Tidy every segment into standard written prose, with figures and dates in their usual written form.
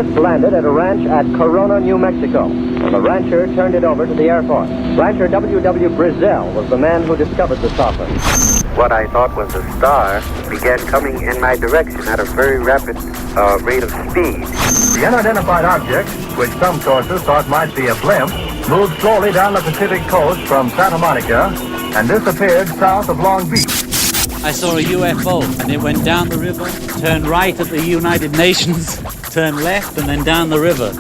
disc landed at a ranch at Corona, New Mexico. The rancher turned it over to the Air Force. Rancher W.W. Brazil was the man who discovered the saucer. What I thought was a star began coming in my direction at a very rapid rate of speed. The unidentified object, which some sources thought might be a blimp, moved slowly down the Pacific coast from Santa Monica and disappeared south of Long Beach. I saw a UFO, and it went down the river, turned right at the United Nations, turned left, and then down the river.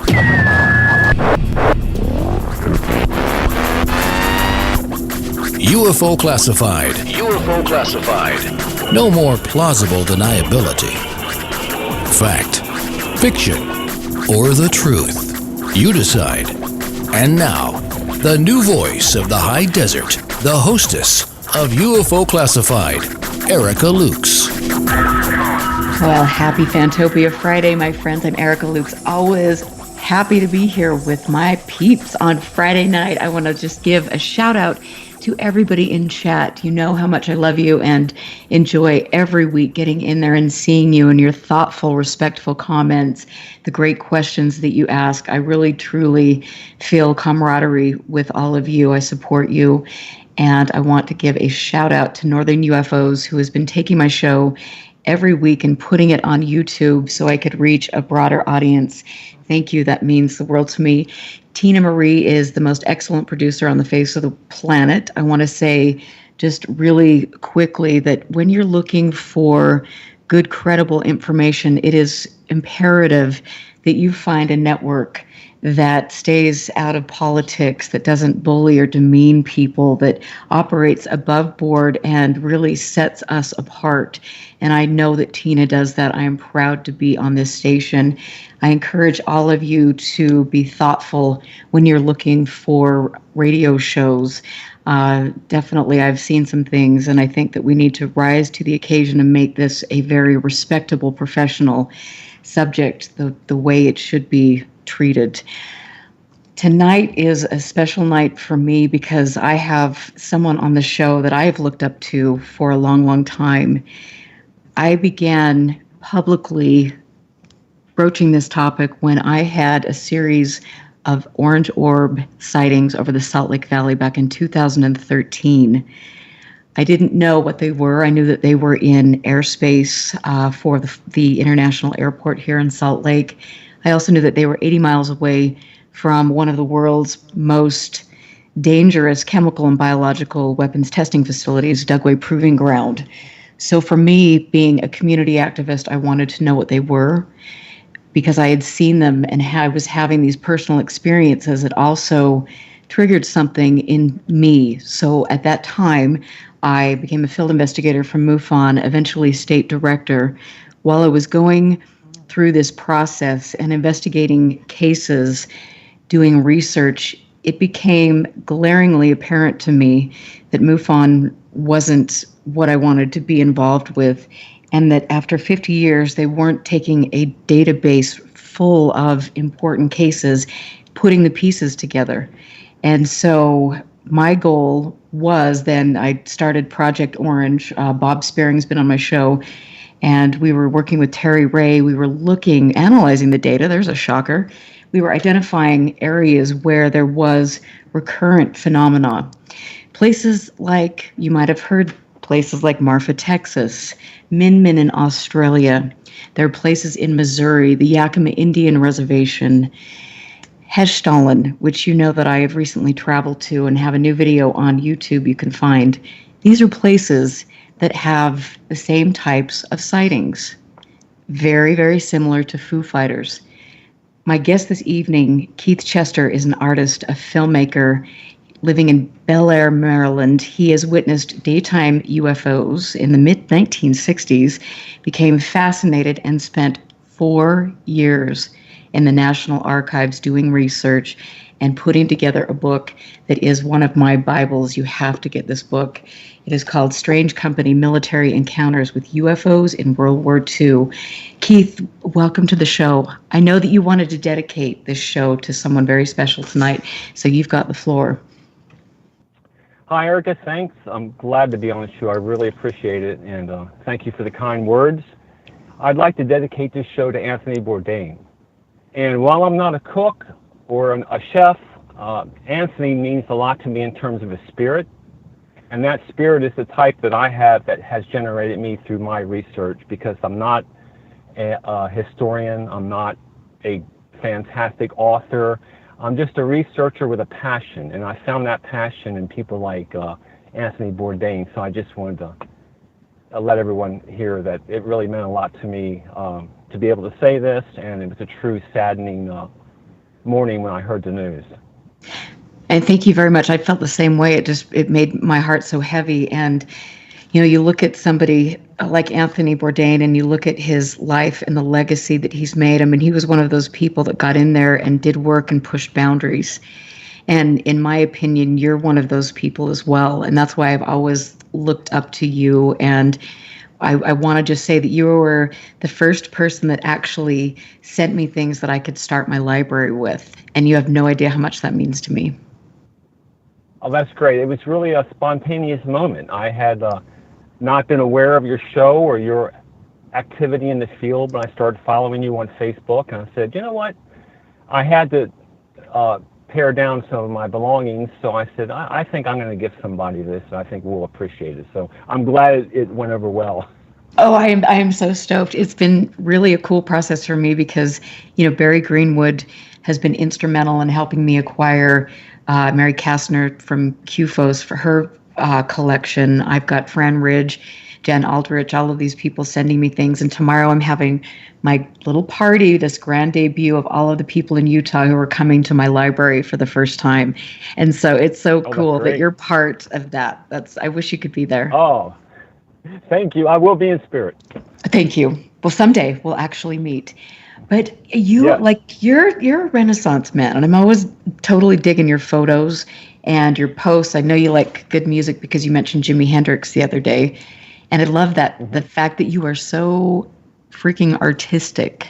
UFO classified. UFO classified. No more plausible deniability. Fact, fiction, or the truth. You decide. And now, the new voice of the high desert, the hostess of UFO Classified, Erica Lukes. Well, happy Fantopia Friday, my friends. I'm Erica Lukes. Always happy to be here with my peeps on Friday night. I want to just give a shout out to everybody in chat. You know how much I love you and enjoy every week getting in there and seeing you and your thoughtful, respectful comments, the great questions that you ask. I really, truly feel camaraderie with all of you. I support you. And I want to give a shout out to Northern UFOs, who has been taking my show every week and putting it on YouTube so I could reach a broader audience. Thank you. That means the world to me. Tina Marie is the most excellent producer on the face of the planet. I want to say just really quickly that when you're looking for good, credible information, it is imperative that you find a network that stays out of politics, that doesn't bully or demean people, that operates above board and really sets us apart. And I know that Tina does that. I am proud to be on this station. I encourage all of you to be thoughtful when you're looking for radio shows. Definitely, I've seen some things, and I think that we need to rise to the occasion and make this a very respectable, professional subject, the way it should be treated. Tonight is a special night for me because I have someone on the show that I have looked up to for a long, long time. I began publicly broaching this topic when I had a series of orange orb sightings over the Salt Lake Valley back in 2013. I didn't know what they were. I knew that they were in airspace for the international airport here in Salt Lake. I also knew that they were 80 miles away from one of the world's most dangerous chemical and biological weapons testing facilities, Dugway Proving Ground. So for me, being a community activist, I wanted to know what they were because I had seen them and I was having these personal experiences that also triggered something in me. So at that time, I became a field investigator from MUFON, eventually state director. While I was going through this process and investigating cases, doing research, it became glaringly apparent to me that MUFON wasn't what I wanted to be involved with, and that after 50 years, they weren't taking a database full of important cases, putting the pieces together. And so my goal was then I started Project Orange. Bob Sparing's been on my show, and we were working with Terry Ray. We were analyzing the data. There's a shocker. We were identifying areas where there was recurrent phenomena. Places like, you might have heard, places like Marfa, Texas, Min Min in Australia. There are places in Missouri, the Yakima Indian Reservation, Hessdalen, which you know that I have recently traveled to and have a new video on YouTube you can find. These are places that have the same types of sightings. Very, very similar to FOO Fighters. My guest this evening, Keith Chester, is an artist, a filmmaker living in Bel Air, Maryland. He has witnessed daytime UFOs in the mid-1960s, became fascinated, and spent 4 years in the National Archives doing research and putting together a book that is one of my Bibles. You have to get this book. It is called Strange Company: Military Encounters with UFOs in World War II. Keith, welcome to the show. I know that you wanted to dedicate this show to someone very special tonight, so you've got the floor. Hi, Erica. Thanks. I'm glad to be on the show. I really appreciate it, and thank you for the kind words. I'd like to dedicate this show to Anthony Bourdain. And while I'm not a cook or a chef, Anthony means a lot to me in terms of his spirit. And that spirit is the type that I have that has generated me through my research, because I'm not a historian, I'm not a fantastic author, I'm just a researcher with a passion. And I found that passion in people like Anthony Bourdain, so I just wanted to let everyone hear that it really meant a lot to me to be able to say this, and it was a true saddening morning when I heard the news. And thank you very much. I felt the same way. It made my heart so heavy. And, you know, you look at somebody like Anthony Bourdain and you look at his life and the legacy that he's made. I mean, he was one of those people that got in there and did work and pushed boundaries. And in my opinion, you're one of those people as well. And that's why I've always looked up to you. And I want to just say that you were the first person that actually sent me things that I could start my library with. And you have no idea how much that means to me. Oh, that's great. It was really a spontaneous moment. I had not been aware of your show or your activity in the field when I started following you on Facebook. And I said, you know what? I had to pare down some of my belongings. So I said, I think I'm going to give somebody this. And I think we'll appreciate it. So I'm glad it went over well. Oh, I am so stoked. It's been really a cool process for me because, you know, Barry Greenwood has been instrumental in helping me acquire Mary Kastner from QFOS for her collection. I've got Fran Ridge, Jen Aldrich, all of these people sending me things. And tomorrow I'm having my little party, this grand debut of all of the people in Utah who are coming to my library for the first time. And so it's so cool that you're part of that. I wish you could be there. Oh, thank you. I will be in spirit. Thank you. Well, someday we'll actually meet. But you're a Renaissance man, and I'm always totally digging your photos and your posts. I know you like good music because you mentioned Jimi Hendrix the other day, and I love that the fact that you are so freaking artistic.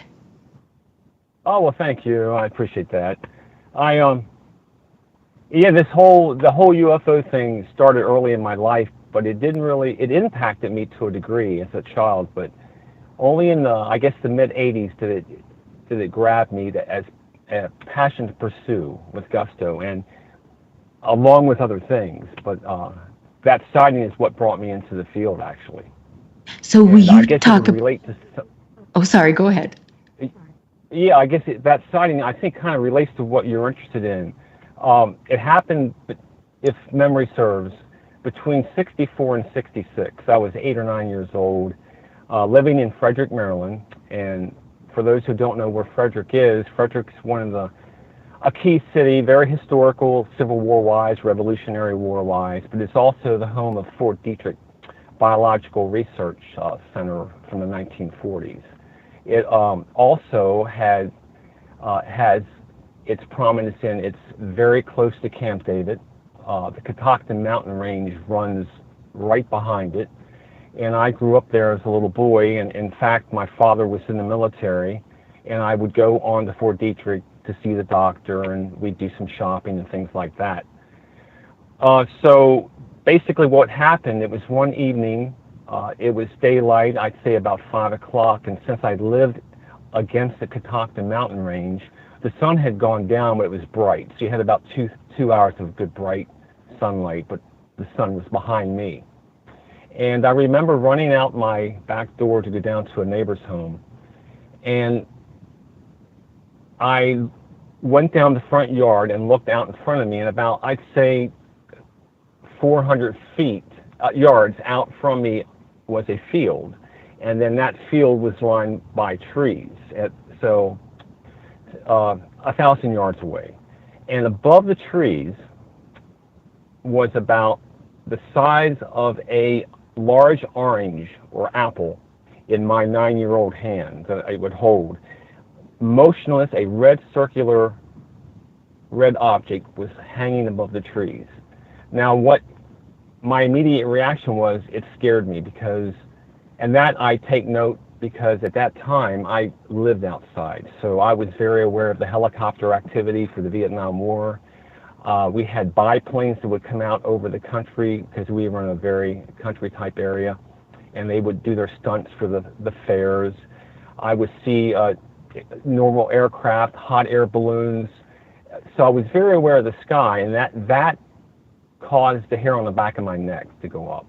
Oh, well, thank you. I appreciate that. The whole UFO thing started early in my life, but it impacted me to a degree as a child, but only in the mid 80s did it grab me as a passion to pursue with gusto, and along with other things. But that sighting is what brought me into the field, actually. So will you talk about? Oh, sorry. Go ahead. Yeah, I guess that sighting I think kind of relates to what you're interested in. It happened, if memory serves, between 64 and 66. I was 8 or 9 years old. Living in Frederick, Maryland, and for those who don't know where Frederick is, Frederick's a key city, very historical, Civil War-wise, Revolutionary War-wise, but it's also the home of Fort Detrick Biological Research Center from the 1940s. It also has its prominence in it's very close to Camp David. The Catoctin Mountain Range runs right behind it. And I grew up there as a little boy, and in fact, my father was in the military, and I would go on to Fort Detrick to see the doctor, and we'd do some shopping and things like that. So basically what happened, it was one evening, it was daylight, I'd say about 5 o'clock, and since I lived against the Catoctin Mountain Range, the sun had gone down, but it was bright. So you had about two hours of good bright sunlight, but the sun was behind me. And I remember running out my back door to go down to a neighbor's home. And I went down the front yard and looked out in front of me, and about, I'd say, 400 yards out from me was a field. And then that field was lined by trees. So 1,000 yards away. And above the trees was about the size of a large orange or apple in my 9-year-old hand that I would hold. Motionless, a red object was hanging above the trees. Now what my immediate reaction was, it scared me and that I take note because at that time I lived outside. So I was very aware of the helicopter activity for the Vietnam War. We had biplanes that would come out over the country because we were in a very country type area, and they would do their stunts for the fairs. I would see normal aircraft, hot air balloons. So I was very aware of the sky, and that caused the hair on the back of my neck to go up.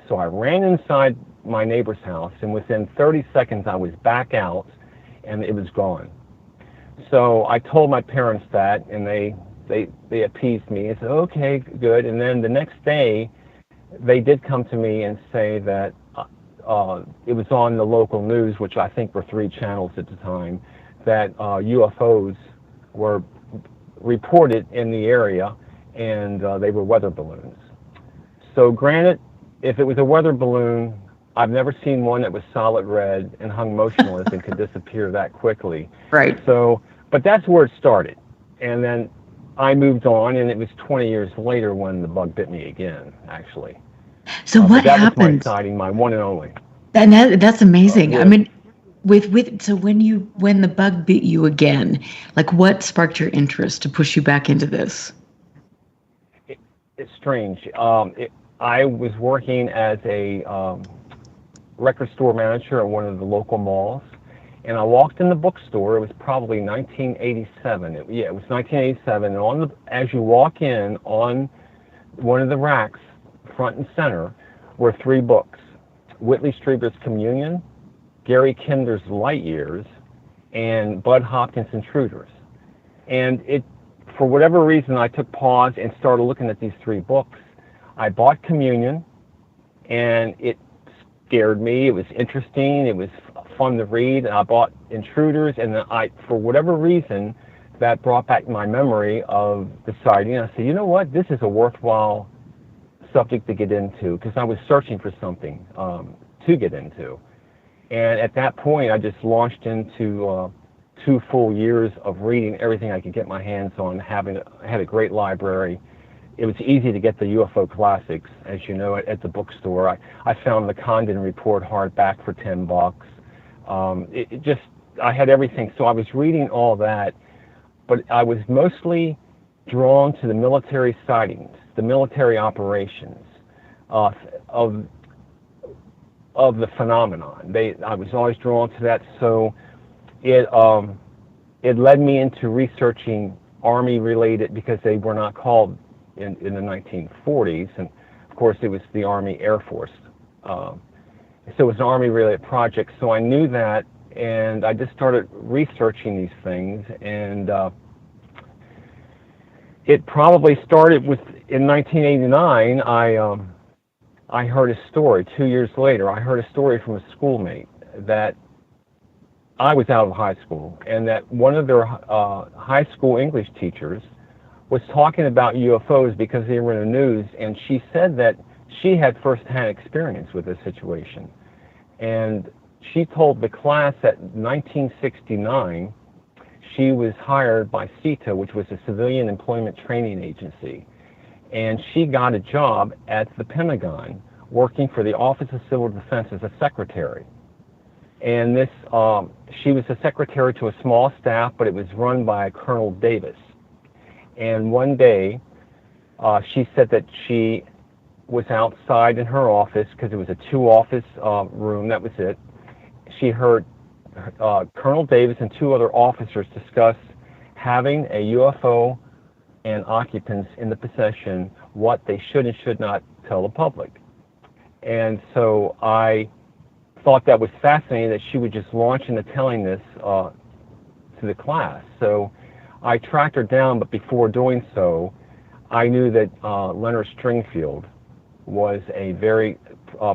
So I ran inside my neighbor's house, and within 30 seconds I was back out, and it was gone. So I told my parents that, and they appeased me and said, okay, good. And then the next day, they did come to me and say that it was on the local news, which I think were 3 channels at the time, that UFOs were reported in the area, and they were weather balloons. So granted, if it was a weather balloon, I've never seen one that was solid red and hung motionless and could disappear that quickly. Right. So, but that's where it started. And then I moved on, and it was 20 years later when the bug bit me again, actually. So what that happened? was my sighting, my one and only. That's amazing. Yeah. I mean, so when the bug bit you again, like what sparked your interest to push you back into this? It's strange. I was working as a record store manager at one of the local malls, and I walked in the bookstore. It was probably 1987. It was 1987. And as you walk in, on one of the racks, front and center, were 3 books: Whitley Strieber's Communion, Gary Kinder's Light Years, and Bud Hopkins' Intruders. And for whatever reason, I took pause and started looking at these 3 books. I bought Communion, and it scared me. It was interesting. It was fun to read. And I bought Intruders, and then for whatever reason, that brought back my memory of the sighting. I said, you know what? This is a worthwhile subject to get into, because I was searching for something to get into. And at that point, I just launched into 2 full years of reading everything I could get my hands on. I had a great library. It was easy to get the UFO classics, as you know, at the bookstore. I found the Condon Report hardback for $10. I had everything. So I was reading all that, but I was mostly drawn to the military sightings, the military operations of the phenomenon. I was always drawn to that. So it led me into researching Army-related, because they were not called in the 1940s, and of course it was the Army Air Force. So it was an Army-related project. So I knew that, and I just started researching these things, and it probably started in 1989. I heard a story 2 years later. I heard a story from a schoolmate that I was out of high school, and that one of their high school English teachers was talking about UFOs because they were in the news, and she said that she had first-hand experience with this situation. And she told the class that in 1969, she was hired by CETA, which was a Civilian Employment Training Agency, and she got a job at the Pentagon working for the Office of Civil Defense as a secretary. And she was a secretary to a small staff, but it was run by Colonel Davis. And one day, she said that she was outside in her office, because it was a 2-office room, that was it. She heard Colonel Davis and 2 other officers discuss having a UFO and occupants in the possession, what they should and should not tell the public. And so I thought that was fascinating, that she would just launch into telling this to the class. So I tracked her down, but before doing so, I knew that Leonard Stringfield was a very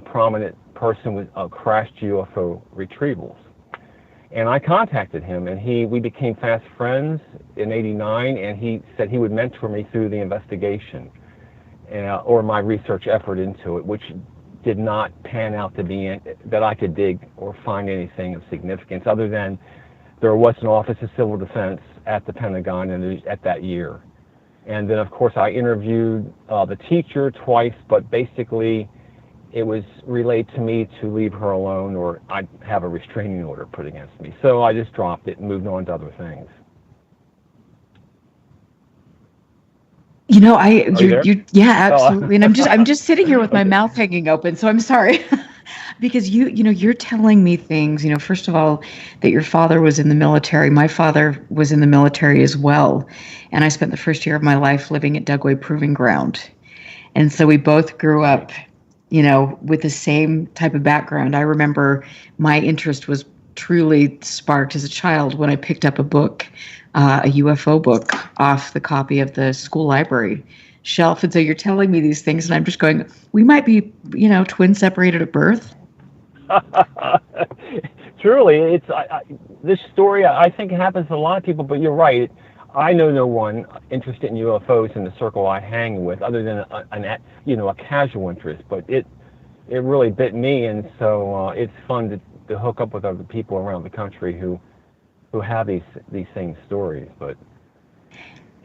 prominent person with crashed UFO retrievals. And I contacted him, and we became fast friends in '89, and he said he would mentor me through the investigation or my research effort into it, which did not pan out to be that I could dig or find anything of significance, other than there was an Office of Civil Defense at the Pentagon at that year. And then, of course, I interviewed the teacher twice, but basically it was relayed to me to leave her alone, or I'd have a restraining order put against me. So I just dropped it and moved on to other things. You know, yeah, absolutely. And I'm just sitting here with my mouth hanging open, so I'm sorry. Because you're telling me things, first of all, that your father was in the military. My father was in the military as well. And I spent the first year of my life living at Dugway Proving Ground. And so we both grew up, with the same type of background. I remember my interest was truly sparked as a child when I picked up a book, a UFO book, off the copy of the school library shelf. And so you're telling me these things, and I'm just going, we might be, twins separated at birth. Truly, this story, I think it happens to a lot of people, but you're right. I know no one interested in UFOs in the circle I hang with, other than a casual interest. But it really bit me, and so it's fun to hook up with other people around the country who have these same stories. But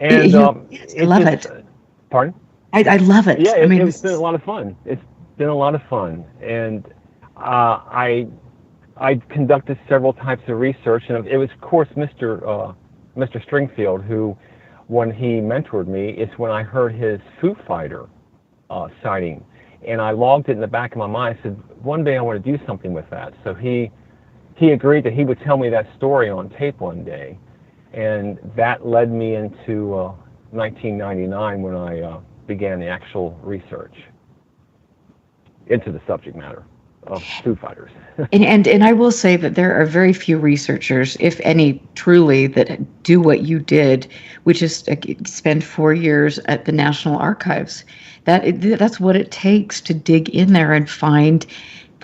I love it. Pardon? I love it. Yeah, it's been a lot of fun. It's been a lot of fun, and I conducted several types of research, and it was, of course, Mr. Stringfield, who, when he mentored me, it's when I heard his FOO Fighter sighting, and I logged it in the back of my mind. I said, one day I want to do something with that. So he agreed that he would tell me that story on tape one day, and that led me into 1999 when I began the actual research into the subject matter of FOO Fighters. and I will say that there are very few researchers, if any, truly, that do what you did, which is spend 4 years at the National Archives. That's what it takes to dig in there and find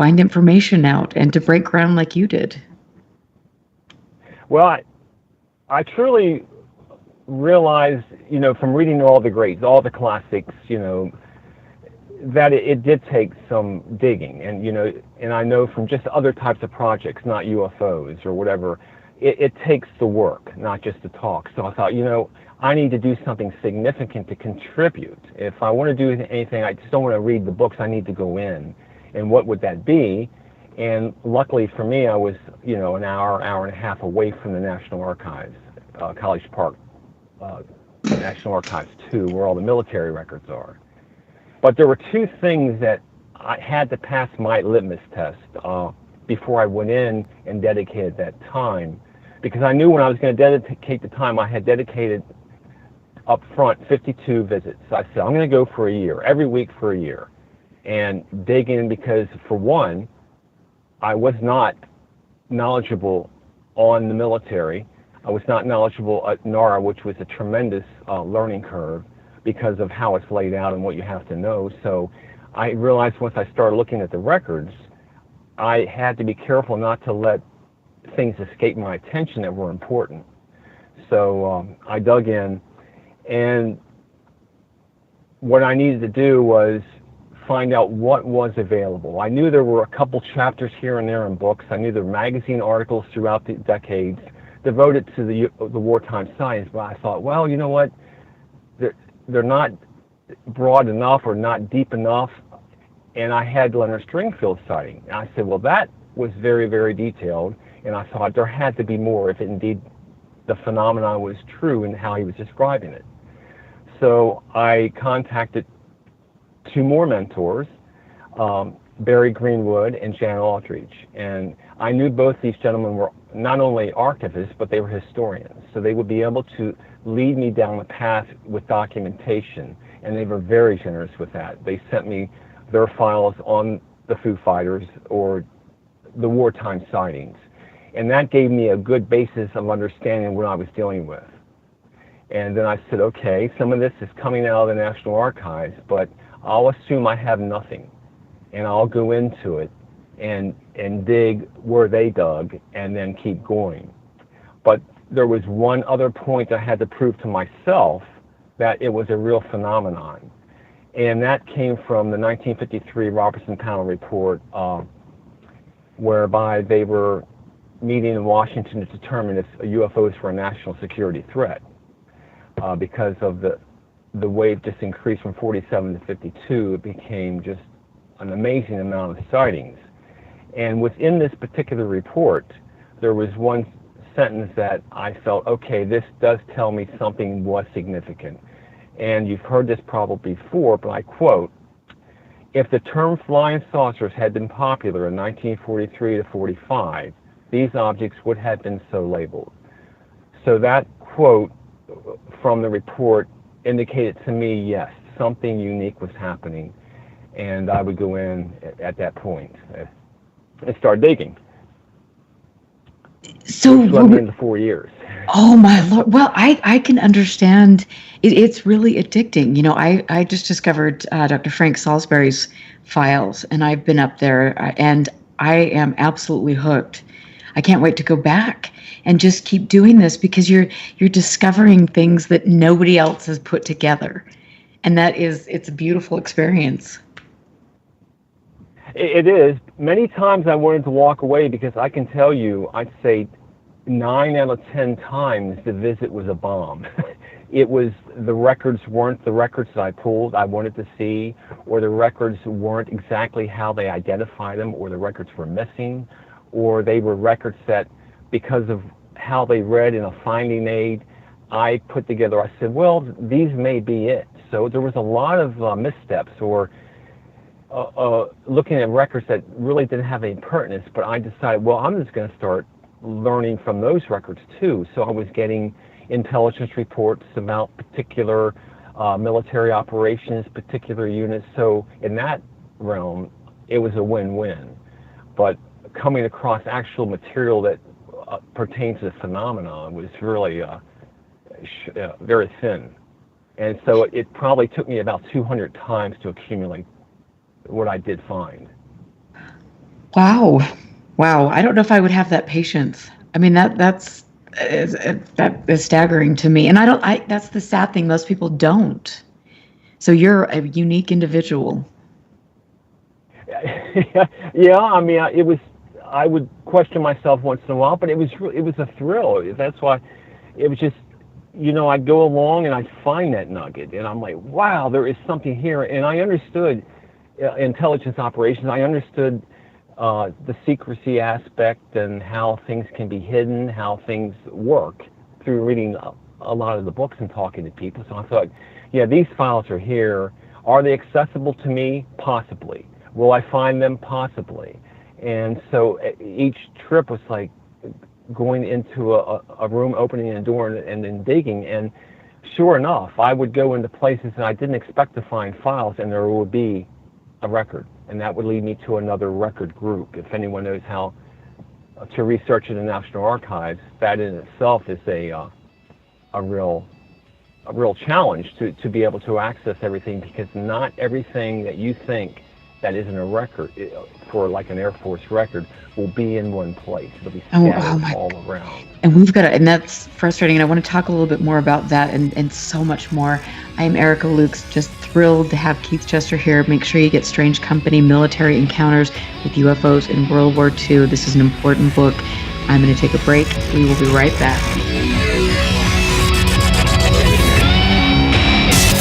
information out and to break ground like you did. Well, I truly realized, from reading all the greats, all the classics, that it did take some digging, and I know from just other types of projects, not UFOs or whatever, it takes the work, not just the talk. So I thought, I need to do something significant to contribute. If I want to do anything, I just don't want to read the books. I need to go in, and what would that be? And luckily for me, I was, an hour and a half away from the National Archives, College Park National Archives 2, where all the military records are. But there were two things that I had to pass my litmus test before I went in and dedicated that time, because I knew when I was going to dedicate the time, I had dedicated up front 52 visits. I said, I'm going to go for a year, every week for a year, and dig in, because for one, I was not knowledgeable on the military. I was not knowledgeable at NARA, which was a tremendous learning curve, because of how it's laid out and what you have to know. So I realized once I started looking at the records, I had to be careful not to let things escape my attention that were important. So I dug in, and what I needed to do was find out what was available. I knew there were a couple chapters here and there in books. I knew there were magazine articles throughout the decades devoted to the wartime science, but I thought, well, you know what? They're not broad enough or not deep enough. And I had Leonard Stringfield's sighting. And I said, well, that was very, very detailed. And I thought there had to be more if indeed the phenomenon was true in how he was describing it. So I contacted two more mentors, Barry Greenwood and Jan Aldridge. And I knew both these gentlemen were not only archivists, but they were historians. So they would be able to lead me down the path with documentation, and they were very generous with that. They sent me their files on the FOO Fighters or the wartime sightings, and that gave me a good basis of understanding what I was dealing with. And then I said, okay, some of this is coming out of the National Archives, but I'll assume I have nothing, and I'll go into it and dig where they dug and then keep going. But there was one other point I had to prove to myself, that it was a real phenomenon. And that came from the 1953 Robertson Panel report, whereby they were meeting in Washington to determine if UFOs were a national security threat, because of the wave just increased from 47 to 52. It became just an amazing amount of sightings. And within this particular report, there was one sentence that I felt, okay, this does tell me something was significant. And you've heard this probably before, but I quote, if the term flying saucers had been popular in 1943 to 45, these objects would have been so labeled. So that quote from the report indicated to me, yes, something unique was happening, and I would go in at that point and start digging. So which led me into 4 years. Oh my Lord. Well, I can understand. It's really addicting. You know, I just discovered Dr. Frank Salisbury's files, and I've been up there, and I am absolutely hooked. I can't wait to go back and just keep doing this, because you're discovering things that nobody else has put together. And it's a beautiful experience. It is. Many times I wanted to walk away, because I can tell you, I'd say 9 out of 10 times the visit was a bomb. It was, the records weren't the records that I pulled, I wanted to see, or the records weren't exactly how they identified them, or the records were missing, or they were records that, because of how they read in a finding aid, I put together, I said, well, these may be it. So there was a lot of missteps, or looking at records that really didn't have any pertinence, but I decided, well, I'm just going to start learning from those records too. So I was getting intelligence reports about particular military operations, particular units. So in that realm, it was a win-win. But coming across actual material that pertains to the phenomenon was really very thin. And so it probably took me about 200 times to accumulate what I did find. Wow. I don't know if I would have that patience. I mean, that is staggering to me. And that's the sad thing. Most people don't. So you're a unique individual. Yeah. I mean, I would question myself once in a while, but it was a thrill. That's why it was just, you know, I'd go along and I'd find that nugget, and I'm like, wow, there is something here. And I understood intelligence operations. I understood the secrecy aspect and how things can be hidden, how things work through reading a lot of the books and talking to people. So I thought, yeah, these files are here. Are they accessible to me? Possibly. Will I find them? Possibly. And so each trip was like going into a room, opening a door, and then digging. And sure enough, I would go into places that I didn't expect to find files, and there would be a record. And that would lead me to another record group. If anyone knows how to research in the National Archives, that in itself is a real challenge to be able to access everything, because not everything that you think that isn't a record for like an Air Force record will be in one place. It'll be scattered all around. And and that's frustrating. And I want to talk a little bit more about that and so much more. I am Erica Lukes, just thrilled to have Keith Chester here. Make sure you get Strange Company, Military Encounters with UFOs in World War II. This is an important book. I'm going to take a break. We will be right back.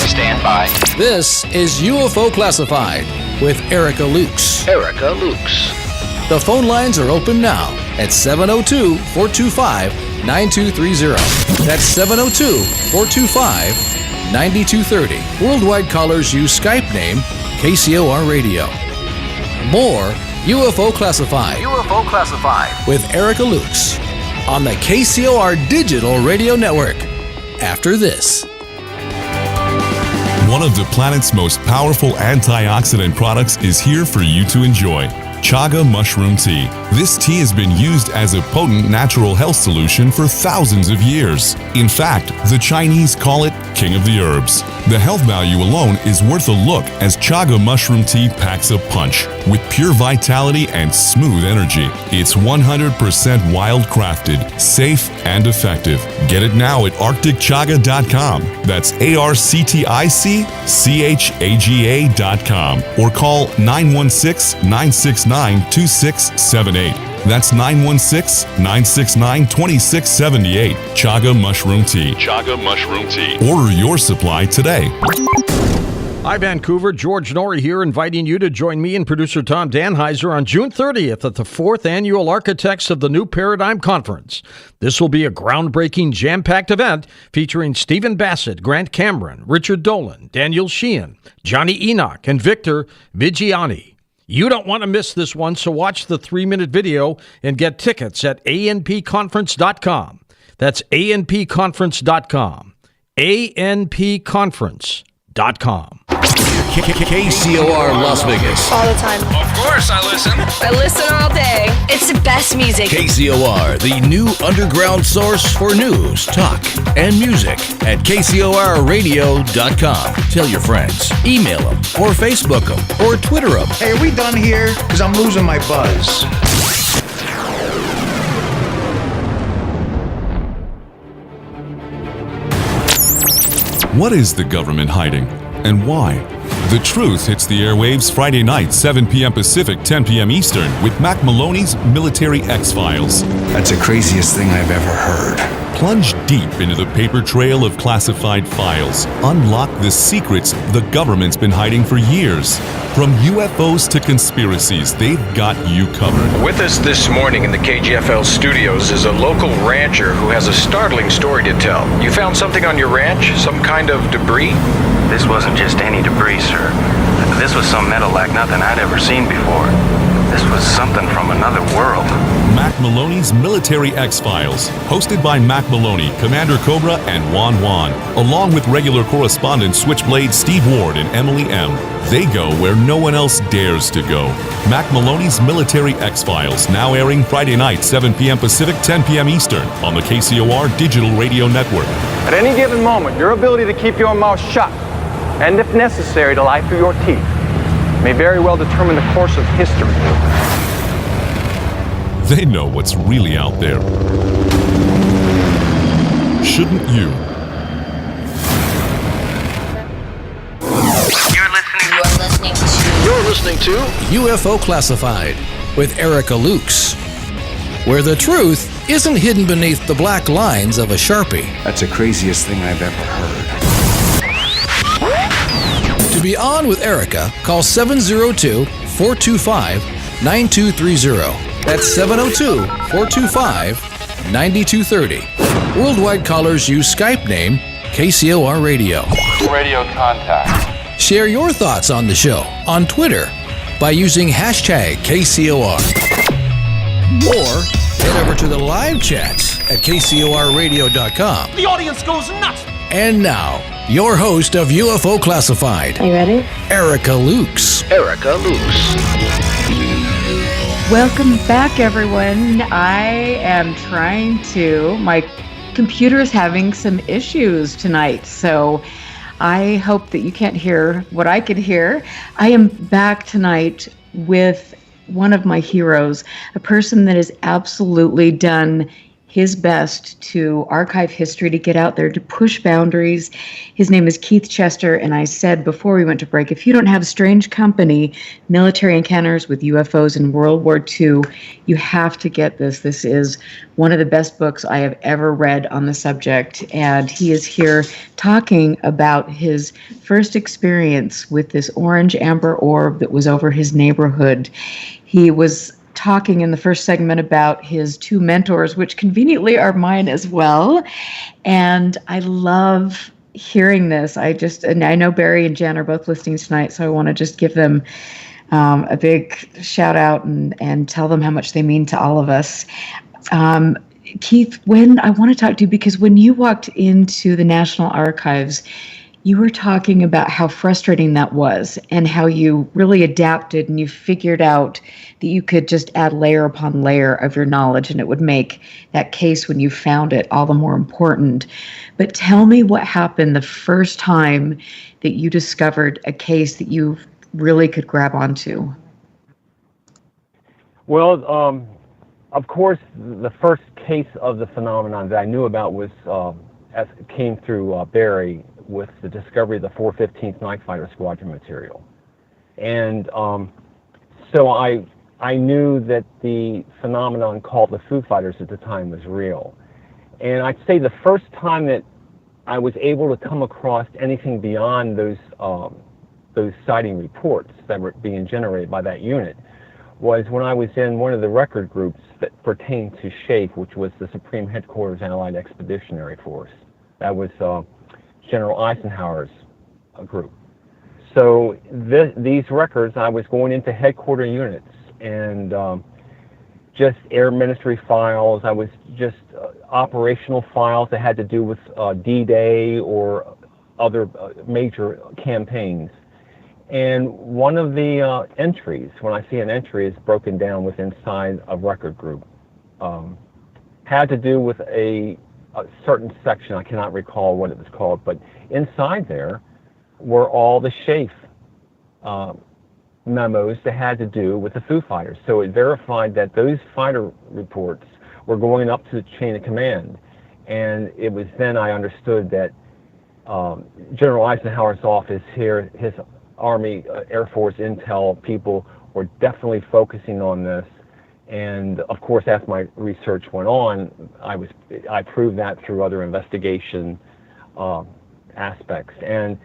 Stand by. This is UFO Classified with Erica Lukes. The phone lines are open now at 702-425-9230. That's 702-425-9230. Worldwide callers use Skype name KCOR Radio. More UFO Classified with Erica Lukes on the KCOR Digital Radio Network. After this. One of the planet's most powerful antioxidant products is here for you to enjoy. Chaga mushroom tea. This tea has been used as a potent natural health solution for thousands of years. In fact, the Chinese call it king of the herbs. The health value alone is worth a look, as Chaga mushroom tea packs a punch with pure vitality and smooth energy. It's 100% wild crafted, safe, and effective. Get it now at arcticchaga.com. That's ARCTICCHAGA.com, or call 916-969-2678. That's 916-969-2678. Chaga Mushroom Tea. Order your supply today. Hi, Vancouver. George Norrie here, inviting you to join me and producer Tom Danheiser on June 30th at the 4th Annual Architects of the New Paradigm Conference. This will be a groundbreaking, jam-packed event featuring Stephen Bassett, Grant Cameron, Richard Dolan, Daniel Sheehan, Johnny Enoch, and Victor Vigiani. You don't want to miss this one, so watch the 3-minute video and get tickets at anpconference.com. That's anpconference.com. anpconference.com. KCOR Las Vegas. All the time. Of course I listen. I listen all day. It's the best music. KCOR, the new underground source for news, talk, and music at KCORradio.com. Tell your friends, email them, or Facebook them, or Twitter them. Hey, are we done here? Because I'm losing my buzz. What is the government hiding, and why? The Truth hits the airwaves Friday night, 7 p.m. Pacific, 10 p.m. Eastern, with Mac Maloney's Military X-Files. That's the craziest thing I've ever heard. Plunge deep into the paper trail of classified files. Unlock the secrets the government's been hiding for years. From UFOs to conspiracies, they've got you covered. With us this morning in the KGFL studios is a local rancher who has a startling story to tell. You found something on your ranch? Some kind of debris? This wasn't just any debris, sir. This was some metal like nothing I'd ever seen before. This was something from another world. Mac Maloney's Military X-Files, hosted by Mac Maloney, Commander Cobra, and Juan Juan, along with regular correspondents Switchblade Steve Ward and Emily M. They go where no one else dares to go. Mac Maloney's Military X-Files, now airing Friday night, 7 p.m. Pacific, 10 p.m. Eastern, on the KCOR Digital Radio Network. At any given moment, your ability to keep your mouth shut, and if necessary, to lie through your teeth, may very well determine the course of history. They know what's really out there. Shouldn't you? You're listening to UFO Classified with Erica Lukes, where the truth isn't hidden beneath the black lines of a Sharpie. That's the craziest thing I've ever heard. To be on with Erica, call 702-425-9230. That's 702-425-9230. Worldwide callers use Skype name KCOR Radio. Radio contact. Share your thoughts on the show on Twitter by using hashtag KCOR. Or head over to the live chats at KCORradio.com. The audience goes nuts! And now, your host of UFO Classified. Are you ready? Erica Lukes. Erica Lukes. Welcome back, everyone. I am my computer is having some issues tonight, so I hope that you can't hear what I can hear. I am back tonight with one of my heroes, a person that has absolutely done his best to archive history, to get out there, to push boundaries. His name is Keith Chester, and I said before we went to break, if you don't have Strange Company, Military Encounters with UFOs in World War II, you have to get this. This is one of the best books I have ever read on the subject, and he is here talking about his first experience with this orange amber orb that was over his neighborhood. He was talking in the first segment about his two mentors, which conveniently are mine as well. And I love hearing this. I know Barry and Jen are both listening tonight, so I want to just give them a big shout out and tell them how much they mean to all of us. Keith, when I want to talk to you, because when you walked into the National Archives, you were talking about how frustrating that was and how you really adapted and you figured out that you could just add layer upon layer of your knowledge and it would make that case when you found it all the more important. But tell me what happened the first time that you discovered a case that you really could grab onto. Well, of course, the first case of the phenomenon that I knew about was came through Barry with the discovery of the 415th Night Fighter Squadron material. And so I knew that the phenomenon called the FOO Fighters at the time was real. And I'd say the first time that I was able to come across anything beyond those those sighting reports that were being generated by that unit was when I was in one of the record groups that pertained to SHAEF, which was the Supreme Headquarters Allied Expeditionary Force. That was General Eisenhower's group. So these records, I was going into headquarter units and just air ministry files. I was just operational files that had to do with D-Day or other major campaigns. And one of the entries, when I see an entry is broken down with inside a record group, had to do with a certain section. I cannot recall what it was called, but inside there were all the SHAEF memos that had to do with the FOO Fighters. So it verified that those fighter reports were going up to the chain of command. And it was then I understood that General Eisenhower's office here, his Army, Air Force intel people were definitely focusing on this. And of course, as my research went on, I proved that through other investigation aspects. And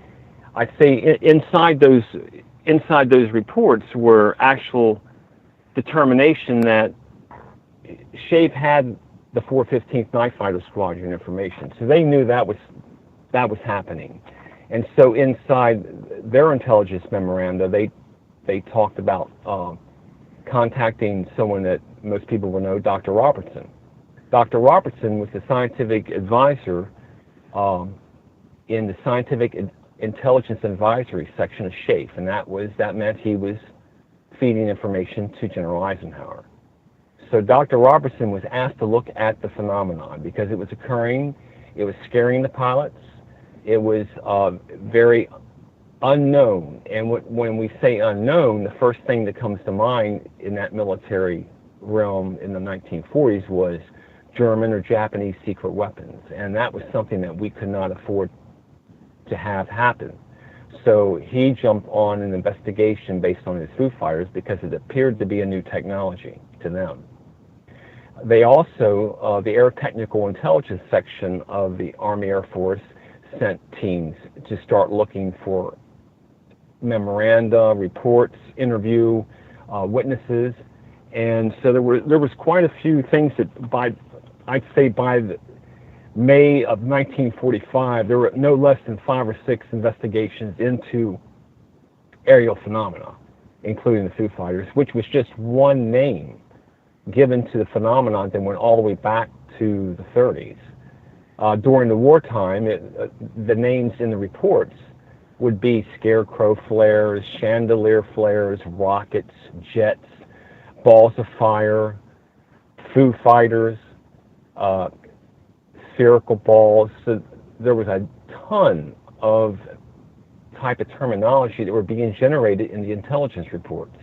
I'd say inside those reports were actual determination that SHAEF had the 415th Night Fighter Squadron information, so they knew that was happening. And so inside their intelligence memoranda, they talked about contacting someone that most people will know, Dr. Robertson. Dr. Robertson was the scientific advisor in the Scientific Intelligence Advisory section of SHAEF, and that meant he was feeding information to General Eisenhower. So Dr. Robertson was asked to look at the phenomenon because it was occurring, it was scaring the pilots, it was very unknown. And when we say unknown, the first thing that comes to mind in that military realm in the 1940s was German or Japanese secret weapons. And that was something that we could not afford to have happen. So he jumped on an investigation based on his FOO Fighters because it appeared to be a new technology to them. They also, the Air Technical Intelligence section of the Army Air Force sent teams to start looking for memoranda, reports, interview witnesses. And so there was quite a few things that I'd say by the May of 1945, there were no less than 5 or 6 investigations into aerial phenomena, including the FOO Fighters, which was just one name given to the phenomenon that went all the way back to the 30s. During the wartime, the names in the reports would be scarecrow flares, chandelier flares, rockets, jets, balls of fire, FOO Fighters, spherical balls. So there was a ton of type of terminology that were being generated in the intelligence reports.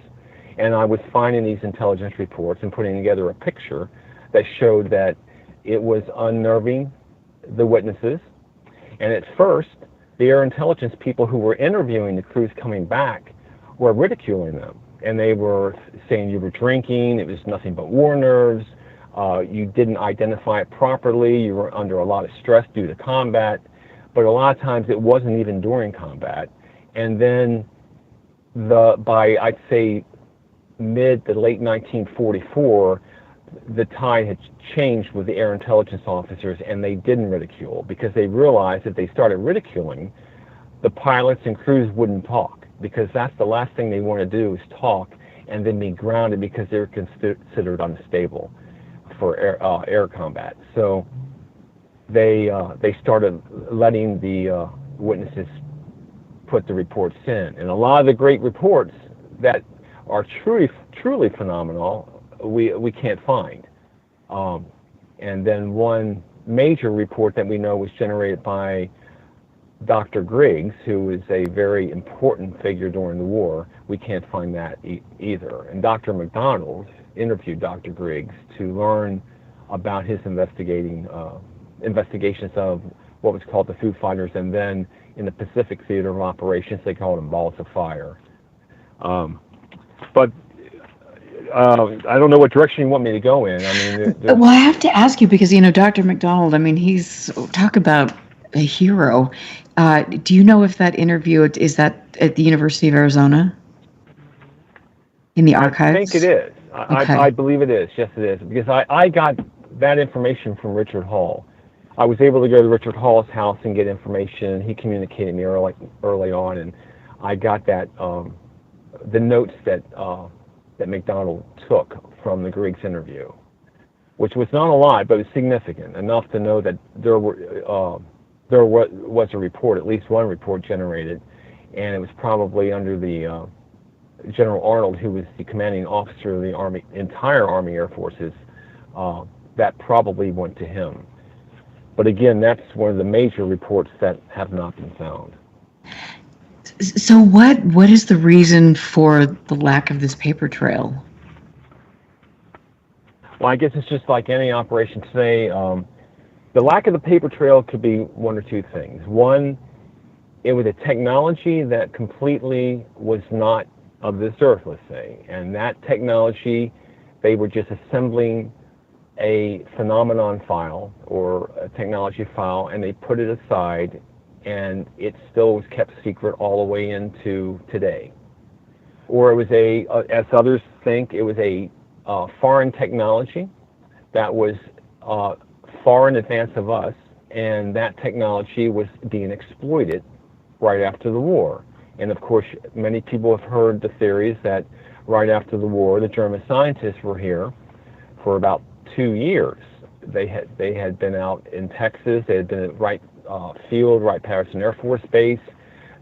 And I was finding these intelligence reports and putting together a picture that showed that it was unnerving the witnesses. And at first, the air intelligence people who were interviewing the crews coming back were ridiculing them. And they were saying you were drinking, it was nothing but war nerves, you didn't identify it properly, you were under a lot of stress due to combat. But a lot of times it wasn't even during combat. And then by I'd say mid to late 1944, the tide had changed with the air intelligence officers, and they didn't ridicule because they realized if they started ridiculing, the pilots and crews wouldn't talk, because that's the last thing they want to do is talk and then be grounded because they're considered unstable for air combat. So they started letting the witnesses put the reports in, and a lot of the great reports that are truly phenomenal we can't find. And then one major report that we know was generated by Dr. Griggs, who is a very important figure during the war. We can't find that either. And Dr. McDonald interviewed Dr. Griggs to learn about his investigations of what was called the FOO Fighters, and then in the Pacific Theater of Operations, they called them balls of fire. But I don't know what direction you want me to go in. I mean, well, I have to ask you because, Dr. McDonald, I mean, he's, talk about a hero. Do you know if that interview is that at the University of Arizona? In the archives? I think it is. Okay. I believe it is. Yes, it is. Because I got that information from Richard Hall. I was able to go to Richard Hall's house and get information. He communicated me early on, and I got that the notes that McDonald took from the Griggs interview, which was not a lot, but it was significant enough to know that there was a report, at least one report generated, and it was probably under the General Arnold, who was the commanding officer of the entire Army Air Forces. That probably went to him. But again, that's one of the major reports that have not been found. So what is the reason for the lack of this paper trail? Well, I guess it's just like any operation today. The lack of the paper trail could be one or two things. One, it was a technology that completely was not of this earth, let's say. And that technology, they were just assembling a phenomenon file or a technology file, and they put it aside, and it still was kept secret all the way into today. Or it was as others think, it was a foreign technology that was far in advance of us, and that technology was being exploited right after the war. And of course, many people have heard the theories that right after the war, the German scientists were here for about 2 years. They had been out in Texas. They had been at Wright Field, Wright-Patterson Air Force Base,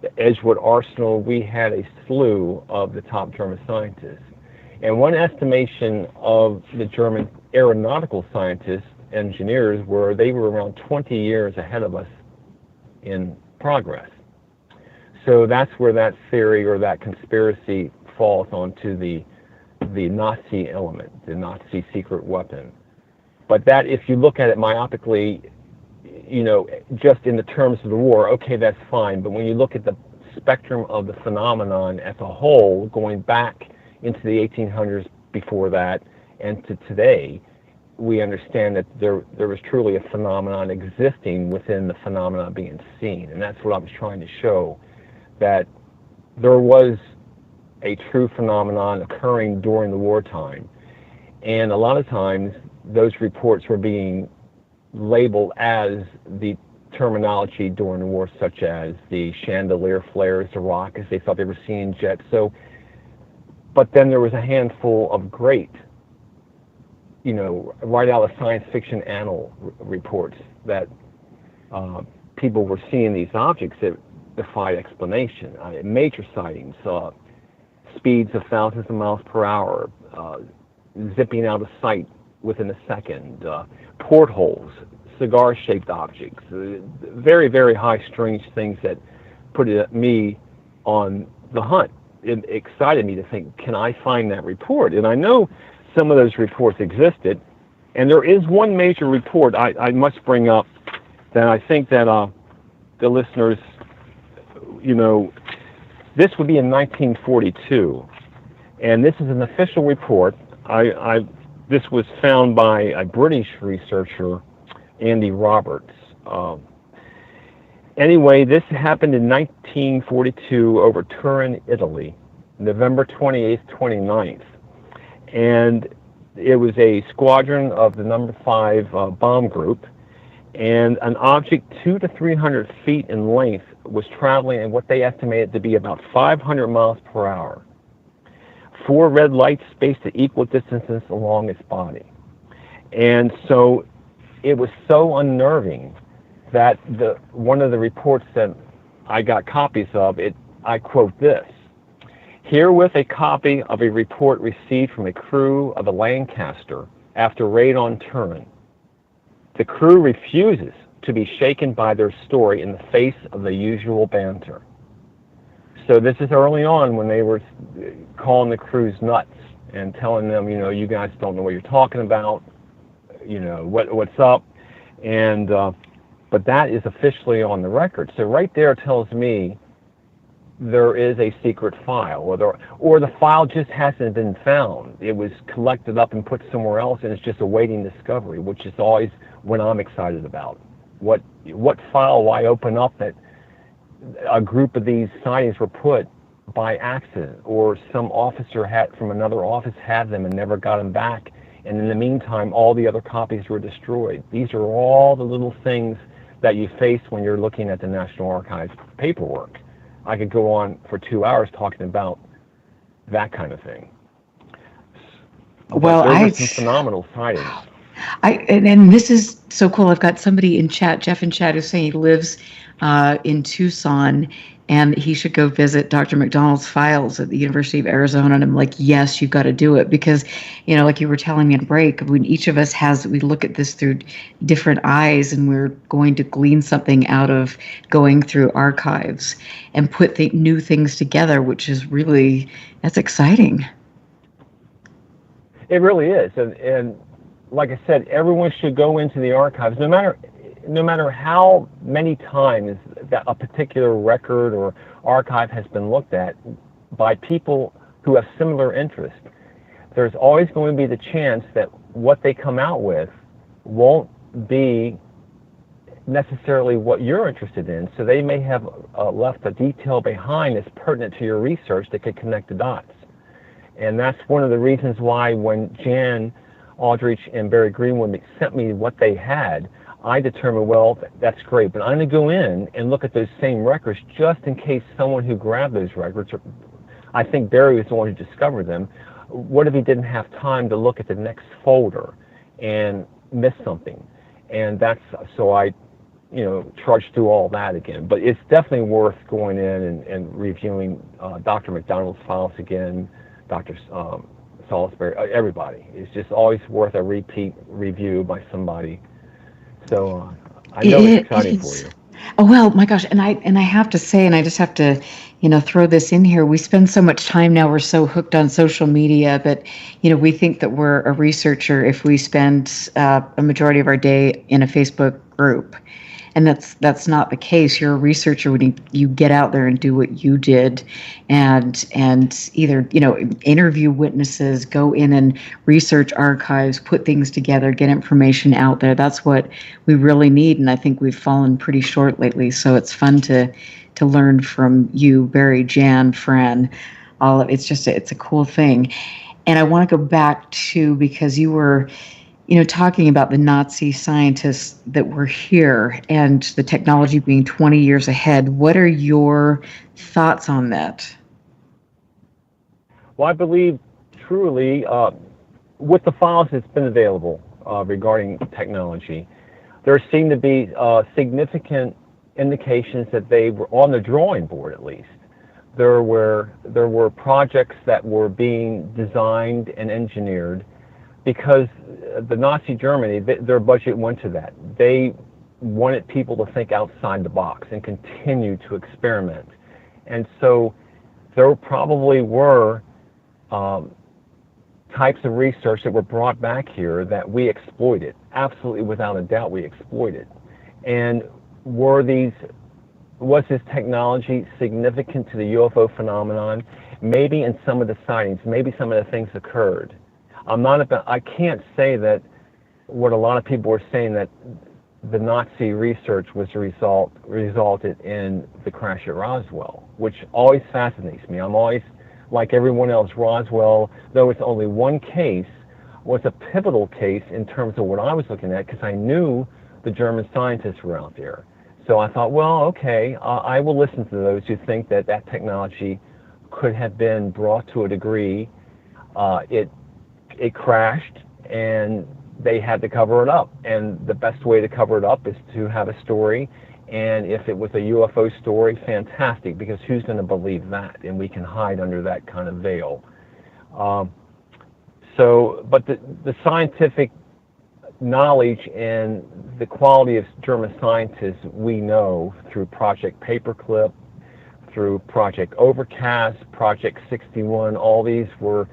the Edgewood Arsenal. We had a slew of the top German scientists. And one estimation of the German aeronautical scientists, engineers, they were around 20 years ahead of us in progress. So that's where that theory or that conspiracy falls onto the Nazi element, the Nazi secret weapon. But that, if you look at it myopically, just in the terms of the war, okay, that's fine. But when you look at the spectrum of the phenomenon as a whole, going back into the 1800s before that and to today, we understand that there was truly a phenomenon existing within the phenomenon being seen. And that's what I was trying to show, that there was a true phenomenon occurring during the wartime. And a lot of times, those reports were being labeled as the terminology during the war, such as the chandelier flares, the rockets. They thought they were seeing jets. But then there was a handful of great, right out of science fiction annal reports that people were seeing these objects that defied explanation. Major sightings, speeds of thousands of miles per hour, zipping out of sight within a second, portholes, cigar-shaped objects, very, very high, strange things that put me on the hunt. It excited me to think, can I find that report? And I know some of those reports existed, and there is one major report I must bring up that I think that the listeners, this would be in 1942, and this is an official report. This was found by a British researcher, Andy Roberts. Anyway, this happened in 1942 over Turin, Italy, November 28th, 29th. And it was a squadron of the number 5 bomb group, and an object 200 to 300 feet in length was traveling at what they estimated to be about 500 miles per hour. 4 red lights spaced at equal distances along its body. And so it was so unnerving that one of the reports that I got copies of, I quote this: "Herewith a copy of a report received from a crew of the Lancaster after raid on Turin. The crew refuses to be shaken by their story in the face of the usual banter." So this is early on when they were calling the crews nuts and telling them, you guys don't know what you're talking about, what's up. And but that is officially on the record. So right there tells me there is a secret file, or the file just hasn't been found. It was collected up and put somewhere else, and it's just awaiting discovery, which is always what I'm excited about. What file will I open up that a group of these sightings were put by accident, or some officer from another office had them and never got them back, and in the meantime all the other copies were destroyed. These are all the little things that you face when you're looking at the National Archives paperwork. I could go on for 2 hours talking about that kind of thing. Well, there were some phenomenal sightings. And this is so cool. I've got somebody in chat, Jeff in chat, who's saying he lives in Tucson, and he should go visit Dr. McDonald's files at the University of Arizona. And I'm like, yes, you've got to do it, because, like you were telling me in break, when each of us we look at this through different eyes, and we're going to glean something out of going through archives and put new things together, which is that's exciting. It really is. And like I said, everyone should go into the archives, no matter how many times that a particular record or archive has been looked at by people who have similar interests. There's always going to be the chance that what they come out with won't be necessarily what you're interested in, so they may have left a detail behind that's pertinent to your research that could connect the dots. And that's one of the reasons why when Jan Aldrich and Barry Greenwood sent me what they had, I determined, well, that's great, but I'm going to go in and look at those same records just in case someone who grabbed those records, or I think Barry was the one who discovered them, what if he didn't have time to look at the next folder and miss something? And so I trudged through all that again. But it's definitely worth going in and reviewing Dr. McDonald's files again, Dr. Salisbury, everybody. It's just always worth a repeat review by somebody. So I know it's exciting for you. Oh, well, my gosh. And I have to say, and I just have to, throw this in here. We spend so much time now. We're so hooked on social media that, we think that we're a researcher if we spend a majority of our day in a Facebook group. And that's not the case. You're a researcher when you get out there and do what you did, and either interview witnesses, go in and research archives, put things together, get information out there. That's what we really need, and I think we've fallen pretty short lately. So it's fun to learn from you, Barry, Jan, Fran. It's a cool thing, and I want to go back to, because you were talking about the Nazi scientists that were here and the technology being 20 years ahead. What are your thoughts on that? Well, I believe truly, with the files that's been available regarding technology, there seem to be significant indications that they were on the drawing board, at least. There were projects that were being designed and engineered, because the Nazi Germany, their budget went to that. They wanted people to think outside the box and continue to experiment. And so there probably were types of research that were brought back here that we exploited. Absolutely, without a doubt, we exploited. And was this technology significant to the UFO phenomenon? Maybe in some of the sightings, maybe some of the things occurred. I can't say that what a lot of people were saying, that the Nazi research was resulted in the crash at Roswell, which always fascinates me. I'm always, like everyone else, Roswell, though it's only one case, was a pivotal case in terms of what I was looking at, because I knew the German scientists were out there. So I thought, well, okay, I will listen to those who think that technology could have been brought to a degree. It crashed, and they had to cover it up. And the best way to cover it up is to have a story. And if it was a UFO story, fantastic, because who's going to believe that? And we can hide under that kind of veil. But the scientific knowledge and the quality of German scientists we know through Project Paperclip, through Project Overcast, Project 61, all these were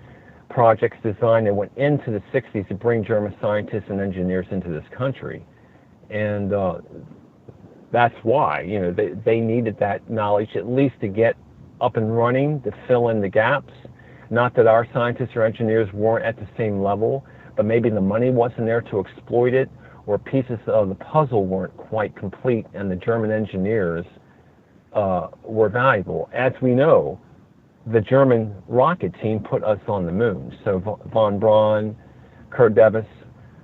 projects designed and went into the 60s to bring German scientists and engineers into this country. And that's why, they needed that knowledge at least to get up and running, to fill in the gaps. Not that our scientists or engineers weren't at the same level, but maybe the money wasn't there to exploit it, or pieces of the puzzle weren't quite complete, and the German engineers were valuable. As we know, the German rocket team put us on the moon. So von Braun, Kurt Davis,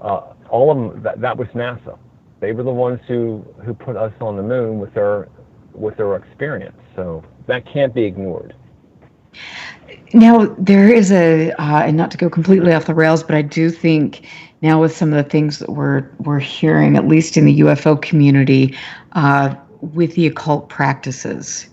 all of them, that was NASA. They were the ones who put us on the moon with their experience. So that can't be ignored. Now, there is and not to go completely off the rails, but I do think now with some of the things that we're hearing, at least in the UFO community, with the occult practices,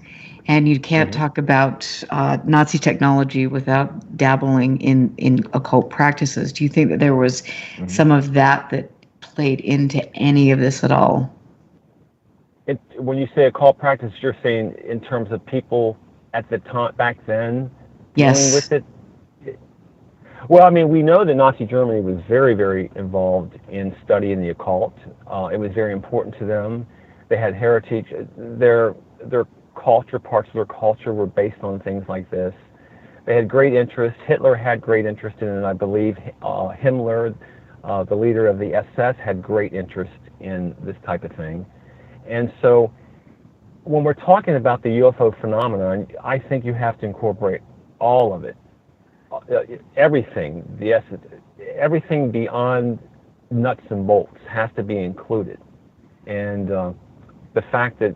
and you can't talk about Nazi technology without dabbling in occult practices. Do you think that there was some of that played into any of this at all? When you say occult practice, you're saying in terms of people at the time back then dealing with it? Well, I mean, we know that Nazi Germany was very, very involved in studying the occult. It was very important to them. They had heritage. Their culture, parts of their culture were based on things like this. They had great interest. Hitler had great interest in it, and I believe Himmler, the leader of the SS, had great interest in this type of thing. And so when we're talking about the UFO phenomenon, I think you have to incorporate all of it. Everything, everything beyond nuts and bolts has to be included. And the fact that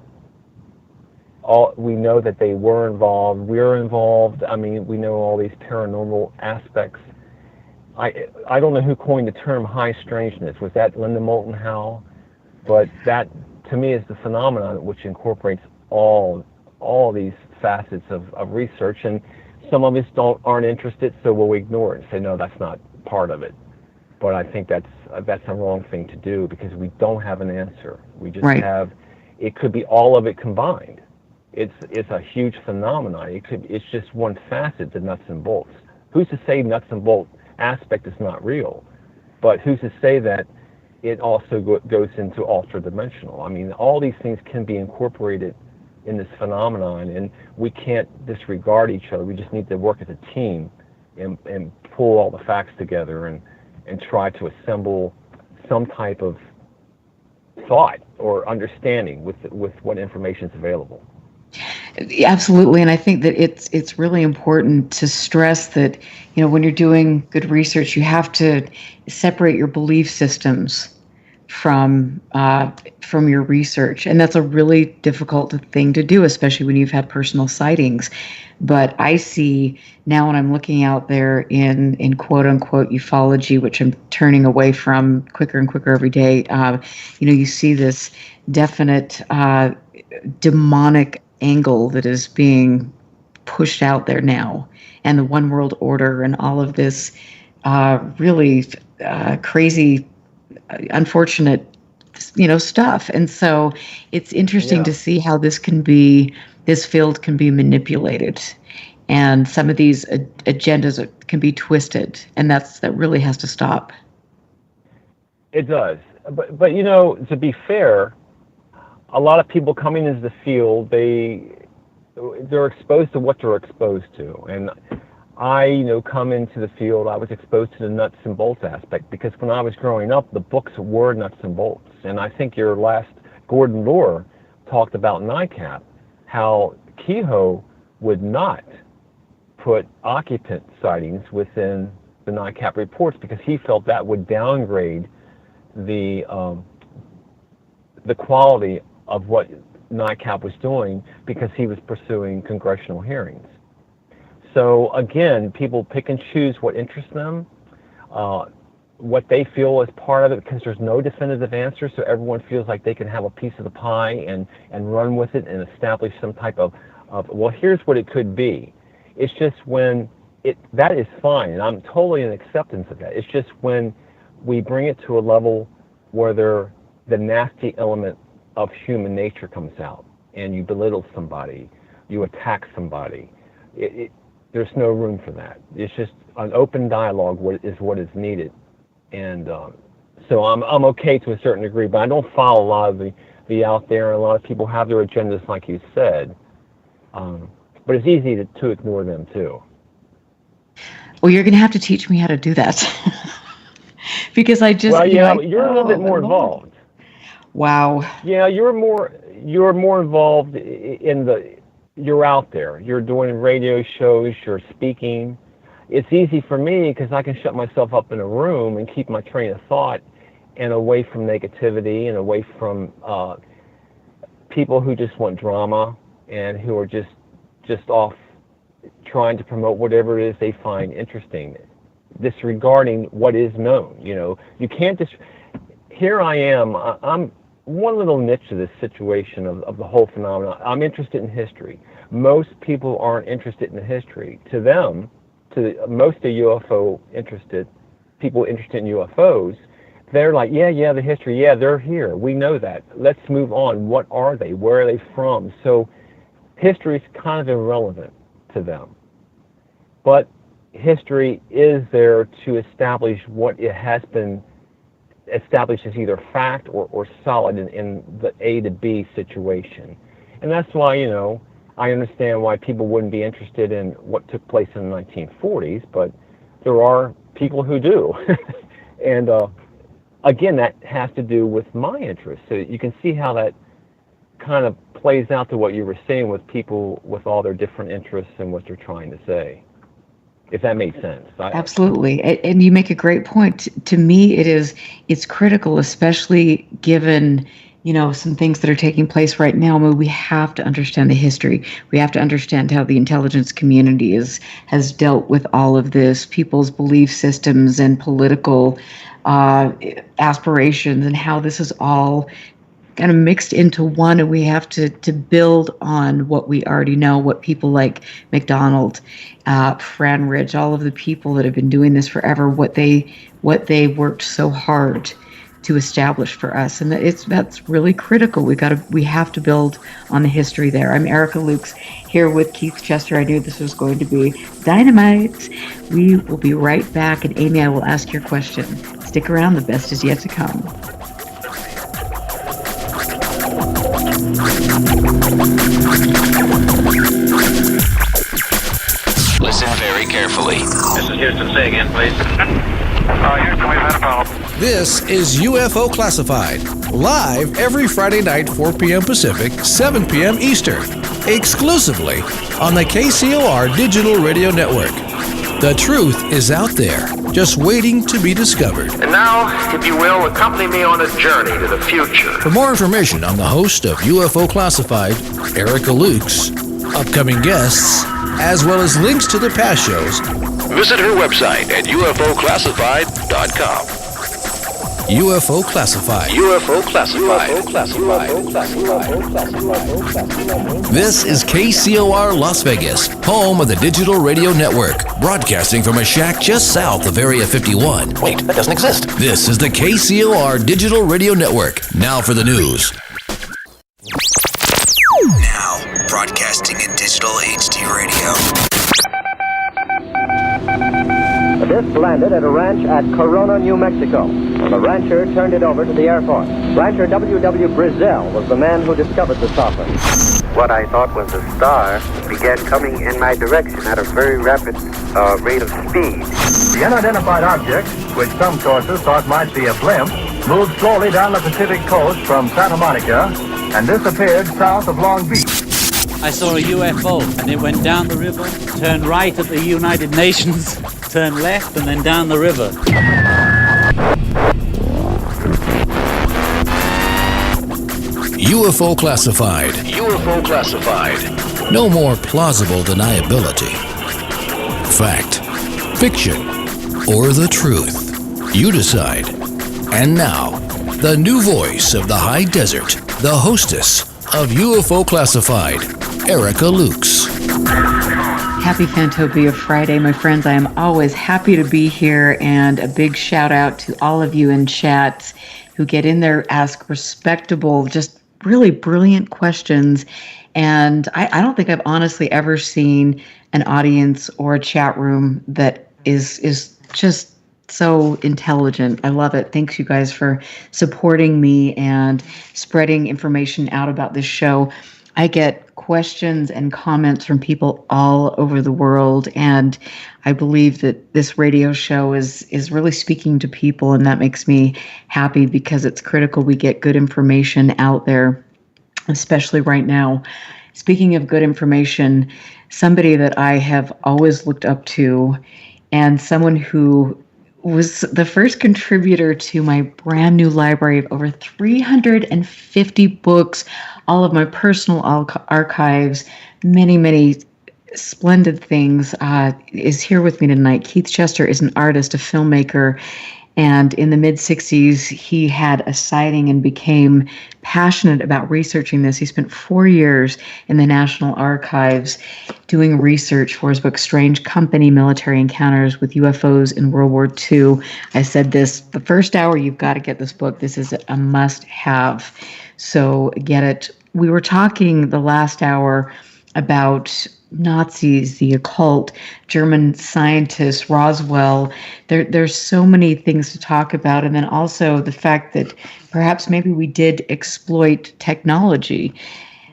we know that they were involved, we're involved, I mean, we know all these paranormal aspects. I don't know who coined the term high strangeness. Was that Linda Moulton Howe? But that, to me, is the phenomenon which incorporates all these facets of research. And some of us aren't interested, so we'll ignore it and say, no, that's not part of it. But I think that's a wrong thing to do, because we don't have an answer. We just have, it could be all of it combined. It's a huge phenomenon. It's just one facet, the nuts and bolts. Who's to say nuts and bolt aspect is not real? But who's to say that it also goes into ultra-dimensional? I mean, all these things can be incorporated in this phenomenon, and we can't disregard each other. We just need to work as a team and pull all the facts together and try to assemble some type of thought or understanding with what information is available. Absolutely, and I think that it's really important to stress that, you know, when you're doing good research, you have to separate your belief systems from your research, and that's a really difficult thing to do, especially when you've had personal sightings. But I see now, when I'm looking out there in quote unquote ufology, which I'm turning away from quicker and quicker every day, you see this definite demonic angle that is being pushed out there now, and the one world order and all of this really crazy, unfortunate, stuff. And so it's interesting to see how this field can be manipulated, and some of these agendas can be twisted, and that really has to stop. It does, but to be fair, a lot of people coming into the field, they're exposed to what they're exposed to. And I, come into the field, I was exposed to the nuts and bolts aspect, because when I was growing up, the books were nuts and bolts. And I think your last Gordon Lohr talked about NICAP, how Kehoe would not put occupant sightings within the NICAP reports, because he felt that would downgrade the quality of what NICAP was doing, because he was pursuing congressional hearings. So again, people pick and choose what interests them, what they feel is part of it, because there's no definitive answer, so everyone feels like they can have a piece of the pie and run with it and establish some type of well, here's what it could be. It's just when that is fine, and I'm totally in acceptance of that. It's just when we bring it to a level where the nasty element of human nature comes out, and you belittle somebody, you attack somebody. There's no room for that. It's just an open dialogue is what is needed. And so I'm okay to a certain degree, but I don't follow a lot of the out there, and a lot of people have their agendas, like you said. But it's easy to ignore them too. Well, you're going to have to teach me how to do that. Because I just... Well, you're a little bit more involved. Wow. Yeah, you're more involved you're out there. You're doing radio shows, you're speaking. It's easy for me because I can shut myself up in a room and keep my train of thought and away from negativity and away from people who just want drama and who are just off trying to promote whatever it is they find interesting, disregarding what is known. You can't here I am. I'm one little niche of this situation of the whole phenomenon. I'm interested in history. Most people aren't interested in the history. To them, most of UFO people interested in UFOs, they're like, yeah, the history, yeah, they're here. We know that. Let's move on. What are they? Where are they from? So history is kind of irrelevant to them. But history is there to establish what it has been established as either fact or solid in the A to B situation. And that's why, I understand why people wouldn't be interested in what took place in the 1940s, but there are people who do. And again, that has to do with my interest. So you can see how that kind of plays out to what you were saying with people with all their different interests and what they're trying to say, if that makes sense. Absolutely. And you make a great point. To me, it's critical, especially given, some things that are taking place right now. I mean, we have to understand the history. We have to understand how the intelligence community has dealt with all of this, people's belief systems and political aspirations, and how this is all kind of mixed into one, and we have to build on what we already know, what people like McDonald, Fran Rich, all of the people that have been doing this forever, what they worked so hard to establish for us. And that's really critical. We have to build on the history there. I'm Erica Lukes here with Keith Chester. I knew this was going to be dynamite. We will be right back, and Amy, I will ask your question. Stick around, the best is yet to come. Listen very carefully. This is Houston. Say again, please. Houston, we've had a problem. This is UFO Classified, live every Friday night, 4 p.m. Pacific, 7 p.m. Eastern, exclusively on the KCOR Digital Radio Network. The truth is out there, just waiting to be discovered. And now, if you will, accompany me on a journey to the future. For more information on the host of UFO Classified, Erica Lukes, upcoming guests, as well as links to the past shows, visit her website at ufoclassified.com. UFO Classified. UFO Classified. This is KCOR Las Vegas, home of the Digital Radio Network, broadcasting from a shack just south of Area 51. Wait, that doesn't exist. This is the KCOR Digital Radio Network. Now for the news. Now, broadcasting in digital HD radio. The disc landed at a ranch at Corona, New Mexico. The rancher turned it over to the Air Force. Rancher W.W. Brazil was the man who discovered the saucer. What I thought was a star began coming in my direction at a very rapid rate of speed. The unidentified object, which some sources thought might be a blimp, moved slowly down the Pacific coast from Santa Monica and disappeared south of Long Beach. I saw a UFO, and it went down the river, turned right at the United Nations, turned left, and then down the river. UFO Classified. UFO Classified. No more plausible deniability. Fact, fiction, or the truth. You decide. And now, the new voice of the high desert, the hostess of UFO Classified, Erica Lukes. Happy Fantopia Friday, my friends. I am always happy to be here, and a big shout out to all of you in chat who get in there, ask respectable, just really brilliant questions. And I don't think I've honestly ever seen an audience or a chat room that is just so intelligent. I love it. Thanks, you guys, for supporting me and spreading information out about this show. I get questions and comments from people all over the world, and I believe that this radio show is really speaking to people, and that makes me happy because it's critical we get good information out there, especially right now. Speaking of good information, somebody that I have always looked up to, and someone who was the first contributor to my brand new library of over 350 books, all of my personal archives, many splendid things, is here with me tonight. Keith Chester is an artist, a filmmaker, and in the mid-60s, he had a sighting and became passionate about researching this. He spent 4 years in the National Archives doing research for his book, Strange Company, Military Encounters with UFOs in World War II. I said this, the first hour, you've got to get this book. This is a must-have. So get it. We were talking the last hour about Nazis, the occult, German scientists, Roswell. There's so many things to talk about. And then also the fact that perhaps maybe we did exploit technology.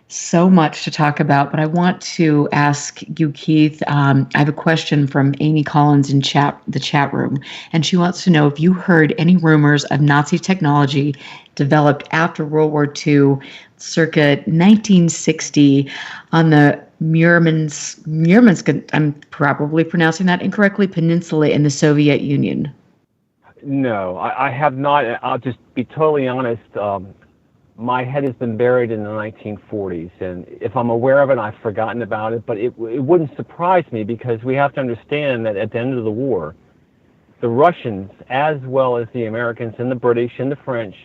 So much to talk about, but I want to ask you, Keith. I have a question from Amy Collins in the chat room, and she wants to know if you heard any rumors of Nazi technology developed after World War II, circa 1960, on the Murmansk, I'm probably pronouncing that incorrectly, peninsula in the Soviet Union. No, I have not. I'll just be totally honest. My head has been buried in the 1940s, and if I'm aware of it, I've forgotten about it, but it wouldn't surprise me because we have to understand that at the end of the war, the Russians, as well as the Americans and the British and the French,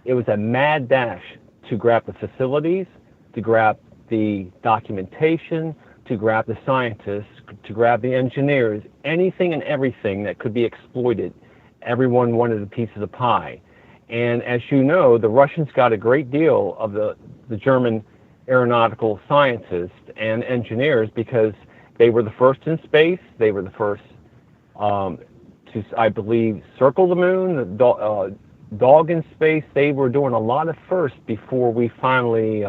it was a mad dash to grab the facilities, to grab the documentation, to grab the scientists, to grab the engineers, anything and everything that could be exploited. Everyone wanted a piece of the pie. And as you know, the Russians got a great deal of the German aeronautical scientists and engineers because they were the first in space. They were the first to, I believe, circle the moon, the dog in space. They were doing a lot of firsts before we finally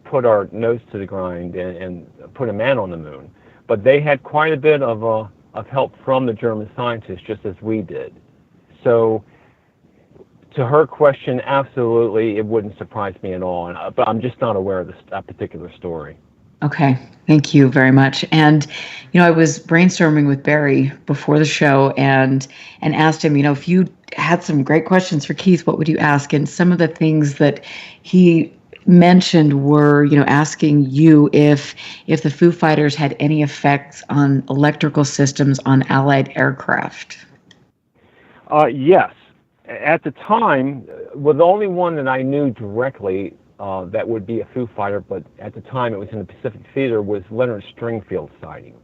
put our nose to the grind and put a man on the moon. But they had quite a bit of help from the German scientists, just as we did. So to her question, absolutely, it wouldn't surprise me at all. But I'm just not aware of that particular story. Okay, thank you very much. And, I was brainstorming with Barry before the show and asked him, if you had some great questions for Keith, what would you ask? And some of the things that he mentioned were, asking you if the FOO Fighters had any effects on electrical systems on Allied aircraft. Yes. At the time, the only one that I knew directly that would be a FOO Fighter, but at the time it was in the Pacific Theater, was Leonard Stringfield's sighting.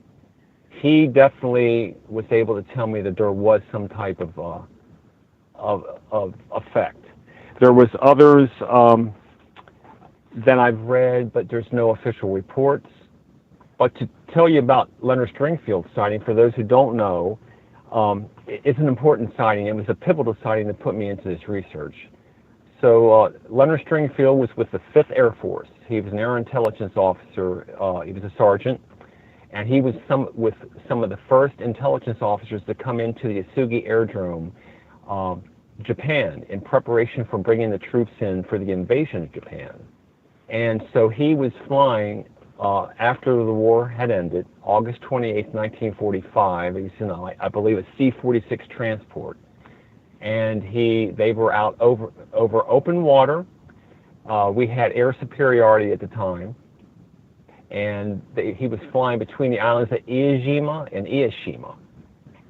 He definitely was able to tell me that there was some type of effect. There was others that I've read, but there's no official reports. But to tell you about Leonard Stringfield's sighting, for those who don't know, it's an important sighting. It was a pivotal sighting that put me into this research. So Leonard Stringfield was with the 5th Air Force. He was an air intelligence officer. He was a sergeant, and he was with some of the first intelligence officers to come into the Isugi Airdrome, Japan, in preparation for bringing the troops in for the invasion of Japan. And so he was flying after the war had ended, August 28, 1945. He was in, I believe, a C-46 transport. And they were out over open water. We had air superiority at the time. And he was flying between the islands of Iijima and Iyashima.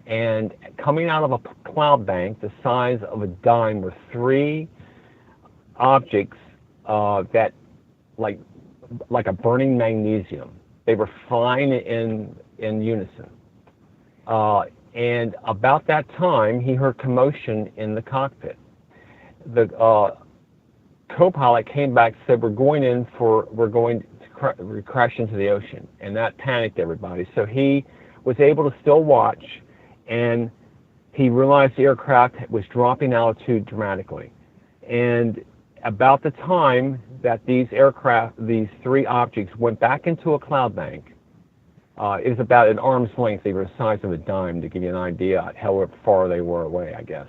And coming out of a cloud bank the size of a dime were 3 objects that, like a burning magnesium. They were flying in unison. And about that time, he heard commotion in the cockpit. The co-pilot came back and said, we're going to crash into the ocean. And that panicked everybody. So he was able to still watch, and he realized the aircraft was dropping altitude dramatically. And about the time that these three objects went back into a cloud bank, it was about an arm's length. They were the size of a dime, to give you an idea how far they were away, I guess.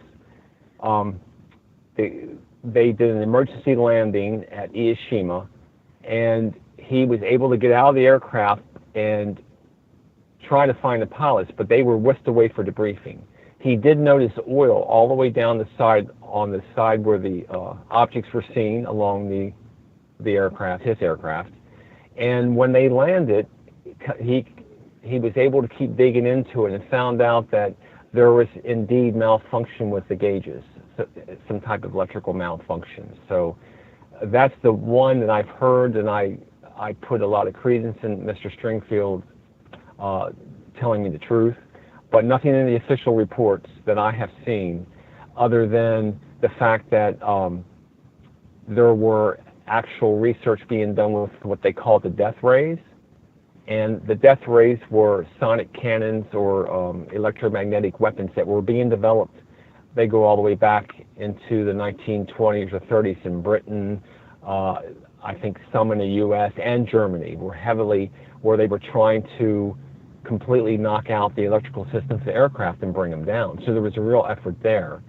They did an emergency landing at Ieshima, and he was able to get out of the aircraft and try to find the pilots, but they were whisked away for debriefing. He did notice oil all the way down the side, on the side where the objects were seen along the aircraft, his aircraft. And when they landed, he was able to keep digging into it and found out that there was indeed malfunction with the gauges, some type of electrical malfunction. So that's the one that I've heard, and I put a lot of credence in Mr. Stringfield telling me the truth, but nothing in the official reports that I have seen other than the fact that there were actual research being done with what they call the death rays. And the death rays were sonic cannons or electromagnetic weapons that were being developed. They go all the way back into the 1920s or 30s in Britain. I think some in the U.S. and Germany where they were trying to completely knock out the electrical systems of the aircraft and bring them down. So there was a real effort there.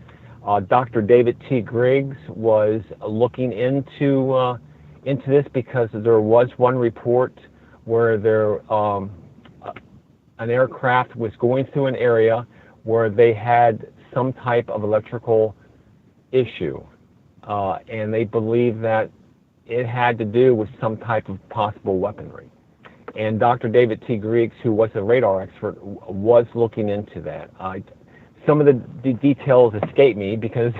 Dr. David T. Griggs was looking into this because there was one report where an aircraft was going through an area where they had some type of electrical issue, and they believed that it had to do with some type of possible weaponry. And Dr. David T. Griggs, who was a radar expert, was looking into that. Some of the details escape me because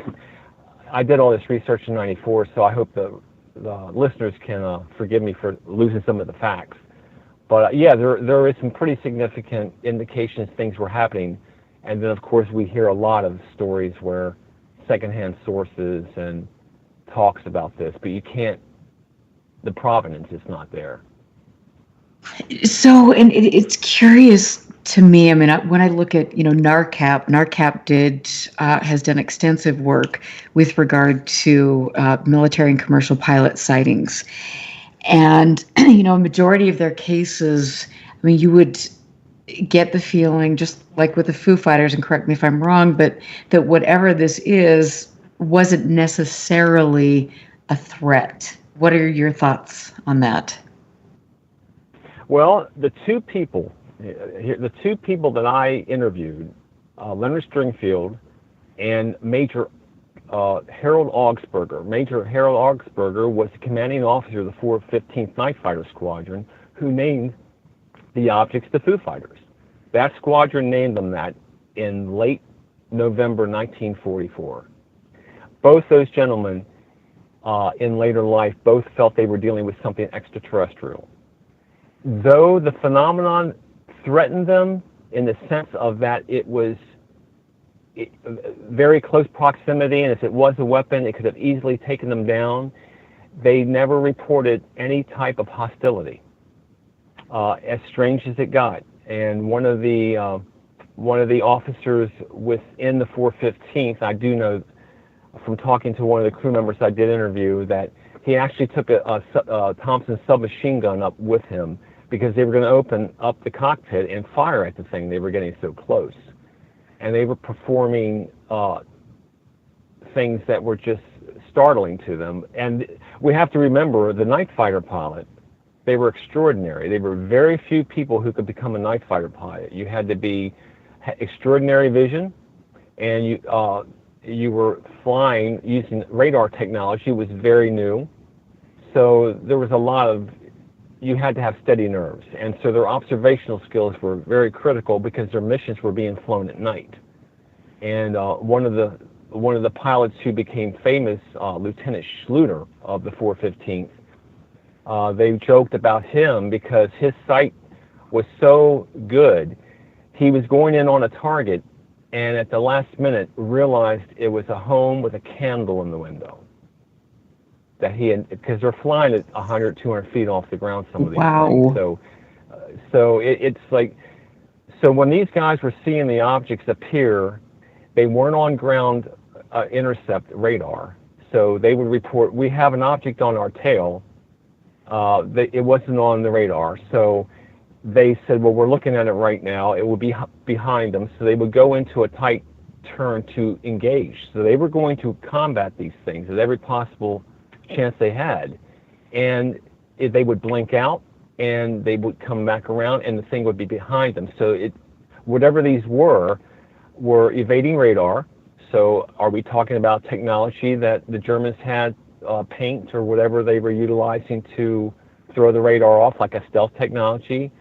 I did all this research in '94, so I hope the listeners can forgive me for losing some of the facts. But yeah, there is some pretty significant indications things were happening. And then, of course, we hear a lot of stories where secondhand sources and talks about this, but the provenance is not there. So, and it's curious to me. I mean, when I look at, NARCAP has done extensive work with regard to military and commercial pilot sightings. And, a majority of their cases, I mean, you would get the feeling, just like with the FOO Fighters, and correct me if I'm wrong, but that whatever this is wasn't necessarily a threat. What are your thoughts on that? Well, the two people that I interviewed, Leonard Stringfield and Major Harold Augsburger. Major Harold Augsburger was the commanding officer of the 415th Night Fighter Squadron, who named the objects the FOO Fighters. That squadron named them that in late November 1944. Both those gentlemen, in later life, both felt they were dealing with something extraterrestrial. Though the phenomenon threatened them in the sense of that it was very close proximity, and if it was a weapon, it could have easily taken them down, they never reported any type of hostility, as strange as it got. And one of the officers within the 415th, I do know from talking to one of the crew members I did interview, that he actually took a Thompson submachine gun up with him because they were going to open up the cockpit and fire at the thing. They were getting so close. And they were performing things that were just startling to them. And we have to remember, the night fighter pilot, they were extraordinary. There were very few people who could become a night fighter pilot. You had to be extraordinary vision, and you were flying using radar technology. It was very new. So there was a lot of, you had to have steady nerves. And so their observational skills were very critical because their missions were being flown at night. And one of the pilots who became famous, Lieutenant Schluter of the 415th, they joked about him because his sight was so good. He was going in on a target and at the last minute realized it was a home with a candle in the window. That he had, because they're flying at 100, 200 feet off the ground, some of these things. So it's like, so when these guys were seeing the objects appear, they weren't on ground intercept radar. So they would report, we have an object on our tail. It wasn't on the radar. So they said, well, we're looking at it right now. It will be behind them. So they would go into a tight turn to engage. So they were going to combat these things at every possible chance they had. And they would blink out, and they would come back around, and the thing would be behind them. So whatever these were evading radar. So are we talking about technology that the Germans had, paint or whatever they were utilizing to throw the radar off, like a stealth technology?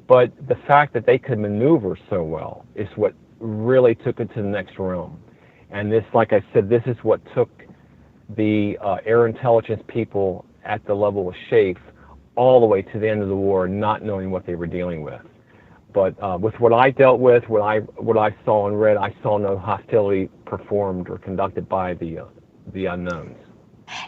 But the fact that they could maneuver so well is what really took it to the next realm. And this, like I said, this is what took the air intelligence people at the level of SHAEF all the way to the end of the war, not knowing what they were dealing with. But with what I dealt with, what I saw and read, I saw no hostility performed or conducted by the unknowns.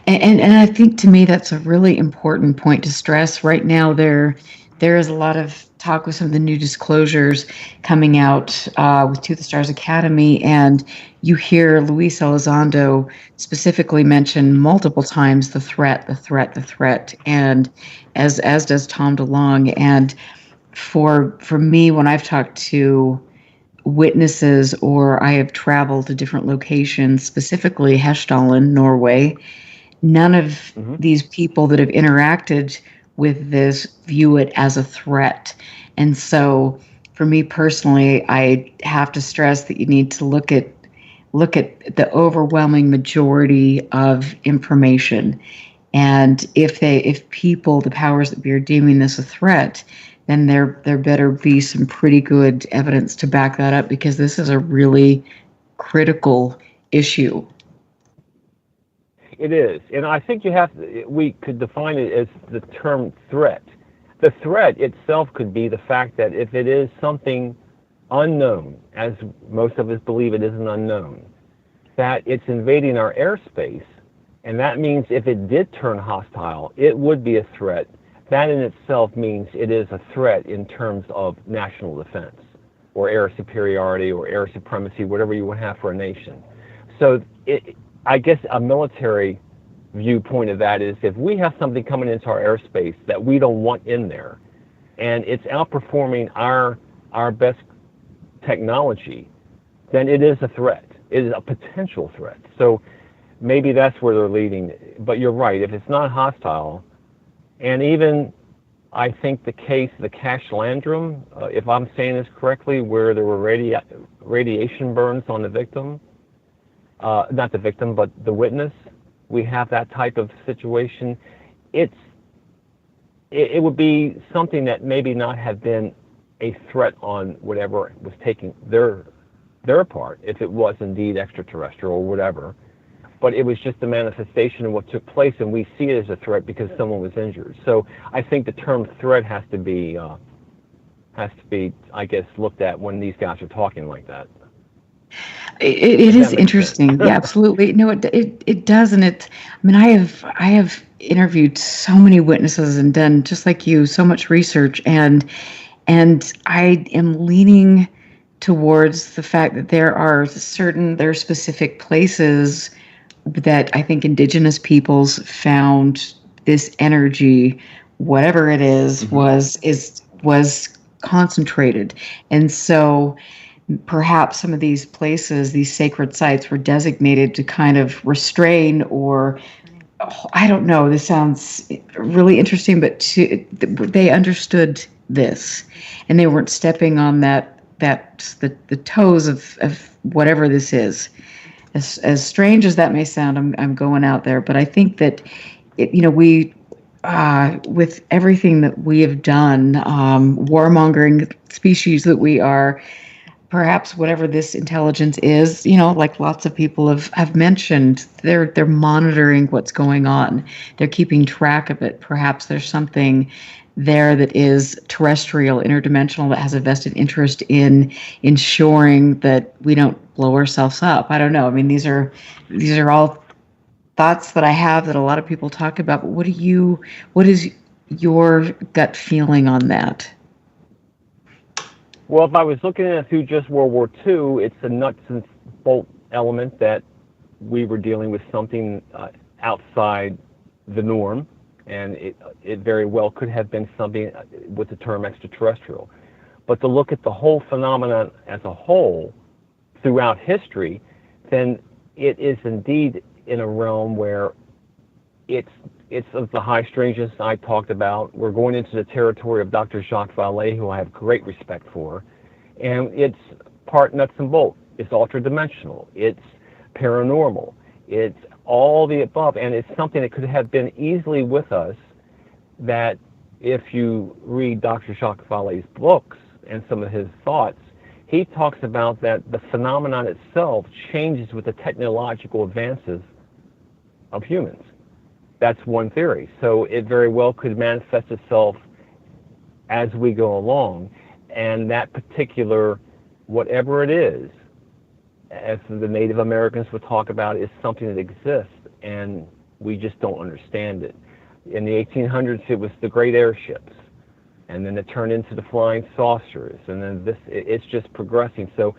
And I think, to me, that's a really important point to stress. Right now, there is a lot of talk with some of the new disclosures coming out with To the Stars Academy, and you hear Luis Elizondo specifically mention multiple times the threat, and as does Tom DeLonge. And for me, when I've talked to witnesses or I have traveled to different locations, specifically Hessdalen, Norway, none of these people that have interacted with this view it as a threat. And so for me personally, I have to stress that you need to look at the overwhelming majority of information. And if people, the powers that be, are deeming this a threat, then there better be some pretty good evidence to back that up, because this is a really critical issue. It is, and I think we could define it as the term threat. The threat itself could be the fact that if it is something unknown, as most of us believe it is an unknown, that it's invading our airspace, and that means if it did turn hostile, it would be a threat. That in itself means it is a threat in terms of national defense, or air superiority, or air supremacy, whatever you would have for a nation. So I guess a military viewpoint of that is, if we have something coming into our airspace that we don't want in there, and it's outperforming our best technology, then it is a threat. It is a potential threat. So maybe that's where they're leading. But you're right, if it's not hostile, and even I think the case, the Cash Landrum, if I'm saying this correctly, where there were radiation burns on the victim, not the victim, but the witness, we have that type of situation. It would be something that maybe not have been a threat on whatever was taking their part, if it was indeed extraterrestrial or whatever. But it was just a manifestation of what took place, and we see it as a threat because someone was injured. So I think the term threat has to be, I guess, looked at when these guys are talking like that. It is interesting. Yeah, absolutely. No, it does, and I have interviewed so many witnesses and done, just like you, so much research, and I am leaning towards the fact that there are specific places that I think indigenous peoples found this energy, whatever it is, was concentrated. And so perhaps some of these places, these sacred sites, were designated to kind of restrain, or I don't know, this sounds really interesting, but they understood this, and they weren't stepping on the toes of whatever this is. As strange as that may sound, I'm going out there, but I think that we with everything that we have done, warmongering species that we are, perhaps whatever this intelligence is, like lots of people have mentioned, they're monitoring what's going on. They're keeping track of it. Perhaps there's something there that is terrestrial, interdimensional, that has a vested interest in ensuring that we don't blow ourselves up. I don't know. I mean, these are all thoughts that I have that a lot of people talk about. But what is your gut feeling on that? Well, if I was looking at it through just World War II, it's a nuts and bolt element that we were dealing with something outside the norm, and it very well could have been something with the term extraterrestrial. But to look at the whole phenomenon as a whole throughout history, then it is indeed in a realm where it's of the high strangeness I talked about. We're going into the territory of Dr. Jacques Vallée, who I have great respect for, and it's part nuts and bolts. It's ultra-dimensional. It's paranormal. It's all the above, and it's something that could have been easily with us, that if you read Dr. Jacques Vallée's books and some of his thoughts, he talks about that the phenomenon itself changes with the technological advances of humans. That's one theory. So it very well could manifest itself as we go along, and that particular, whatever it is, as the Native Americans would talk about, is something that exists, and we just don't understand it. In the 1800s, it was the great airships, and then it turned into the flying saucers, and then it's just progressing. So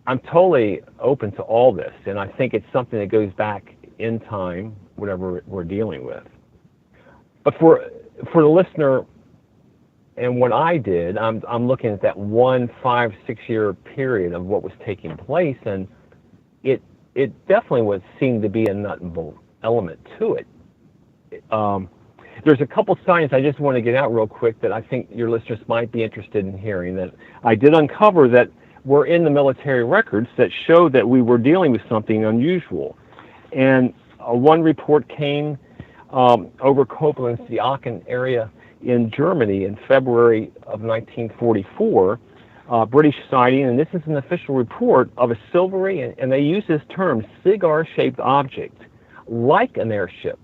I'm totally open to all this, and I think it's something that goes back in time, whatever we're dealing with. But for the listener, and what I did, I'm looking at that 1 5-6 year period of what was taking place, and it definitely would seem to be a nut and bolt element to it. There's a couple signs I just want to get out real quick that I think your listeners might be interested in hearing, that I did uncover that were in the military records that showed that we were dealing with something unusual. And one report came over Koblenz, the Aachen area in Germany in February of 1944, British sighting, and this is an official report of a silvery, and they use this term, cigar-shaped object, like an airship.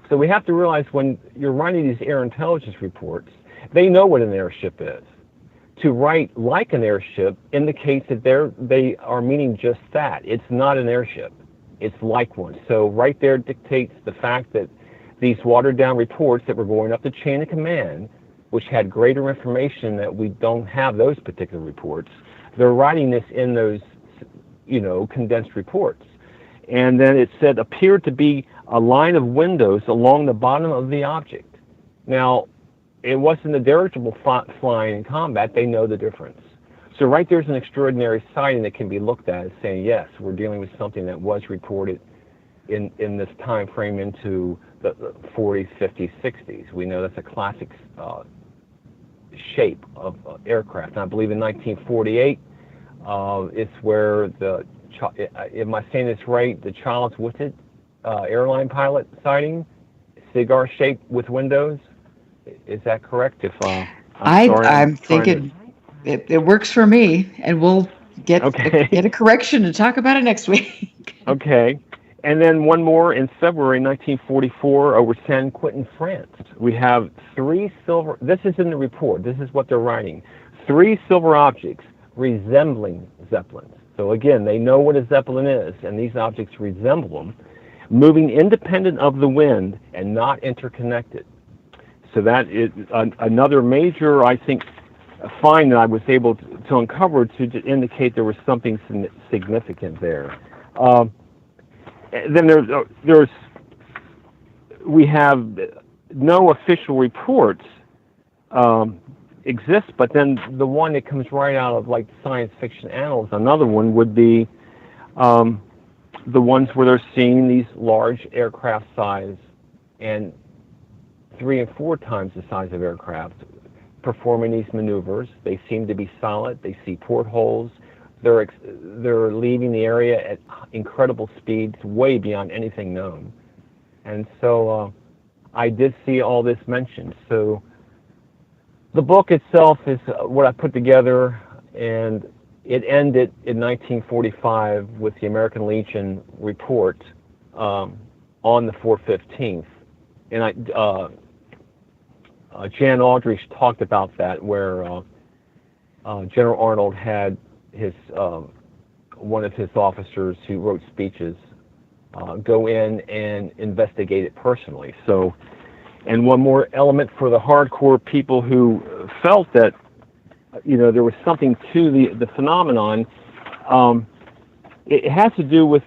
So we have to realize when you're writing these air intelligence reports, they know what an airship is. To write like an airship indicates that they are meaning just that. It's not an airship. It's like one. So right there dictates the fact that these watered-down reports that were going up the chain of command, which had greater information that we don't have those particular reports, they're writing this in those, condensed reports. And then it said, appeared to be a line of windows along the bottom of the object. Now, it wasn't a dirigible flying in combat. They know the difference. So right there's an extraordinary sighting that can be looked at as saying, yes, we're dealing with something that was reported in this time frame into the 40s, 50s, 60s. We know that's a classic shape of aircraft. And I believe in 1948, it's where am I saying this right, the Charles Whitted airline pilot sighting, cigar-shaped with windows. Is that correct? I'm thinking it works for me, and we'll get a correction and talk about it next week. Okay. And then one more in February 1944 over San Quentin, France. We have 3 silver, this is in the report, this is what they're writing, 3 silver objects resembling Zeppelins. So again, they know what a Zeppelin is, and these objects resemble them, moving independent of the wind and not interconnected. So that is another major, I think, find that I was able to uncover to indicate there was something significant there. Then we have no official reports exist, but then the one that comes right out of like science fiction annals, another one would be the ones where they're seeing these large aircraft size and 3 and 4 times the size of aircraft performing these maneuvers. They seem to be solid. They see portholes. They're leaving the area at incredible speeds, way beyond anything known. And so I did see all this mentioned. So the book itself is what I put together, and it ended in 1945 with the American Legion report on the 4/15th. And Jan Aldrich talked about that, where General Arnold had his one of his officers who wrote speeches go in and investigate it personally. So, and one more element for the hardcore people who felt that there was something to the phenomenon. It has to do with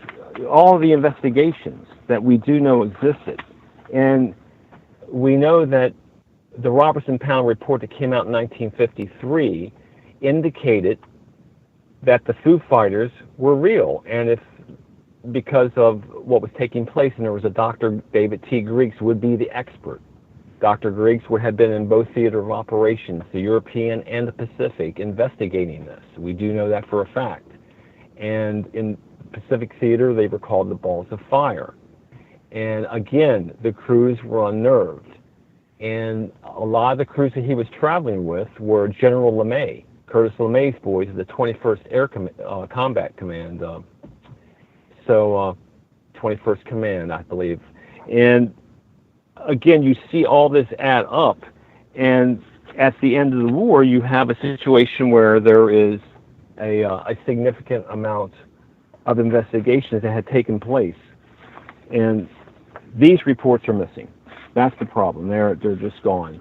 all the investigations that we do know existed. And we know that the Robertson-Pound report that came out in 1953 indicated that the Foo Fighters were real, and if because of what was taking place, and there was a Dr. David T. Griggs would be the expert. Dr. Griggs would have been in both theater of operations, the European and the Pacific, investigating this. We do know that for a fact. And in Pacific Theater, they were called the Balls of Fire. And again, the crews were unnerved. And a lot of the crews that he was traveling with were General LeMay, Curtis LeMay's boys of the 21st Air Combat Command. 21st Command, I believe. And again, you see all this add up. And at the end of the war, you have a situation where there is a significant amount of investigations that had taken place. And these reports are missing. That's the problem. They're just gone.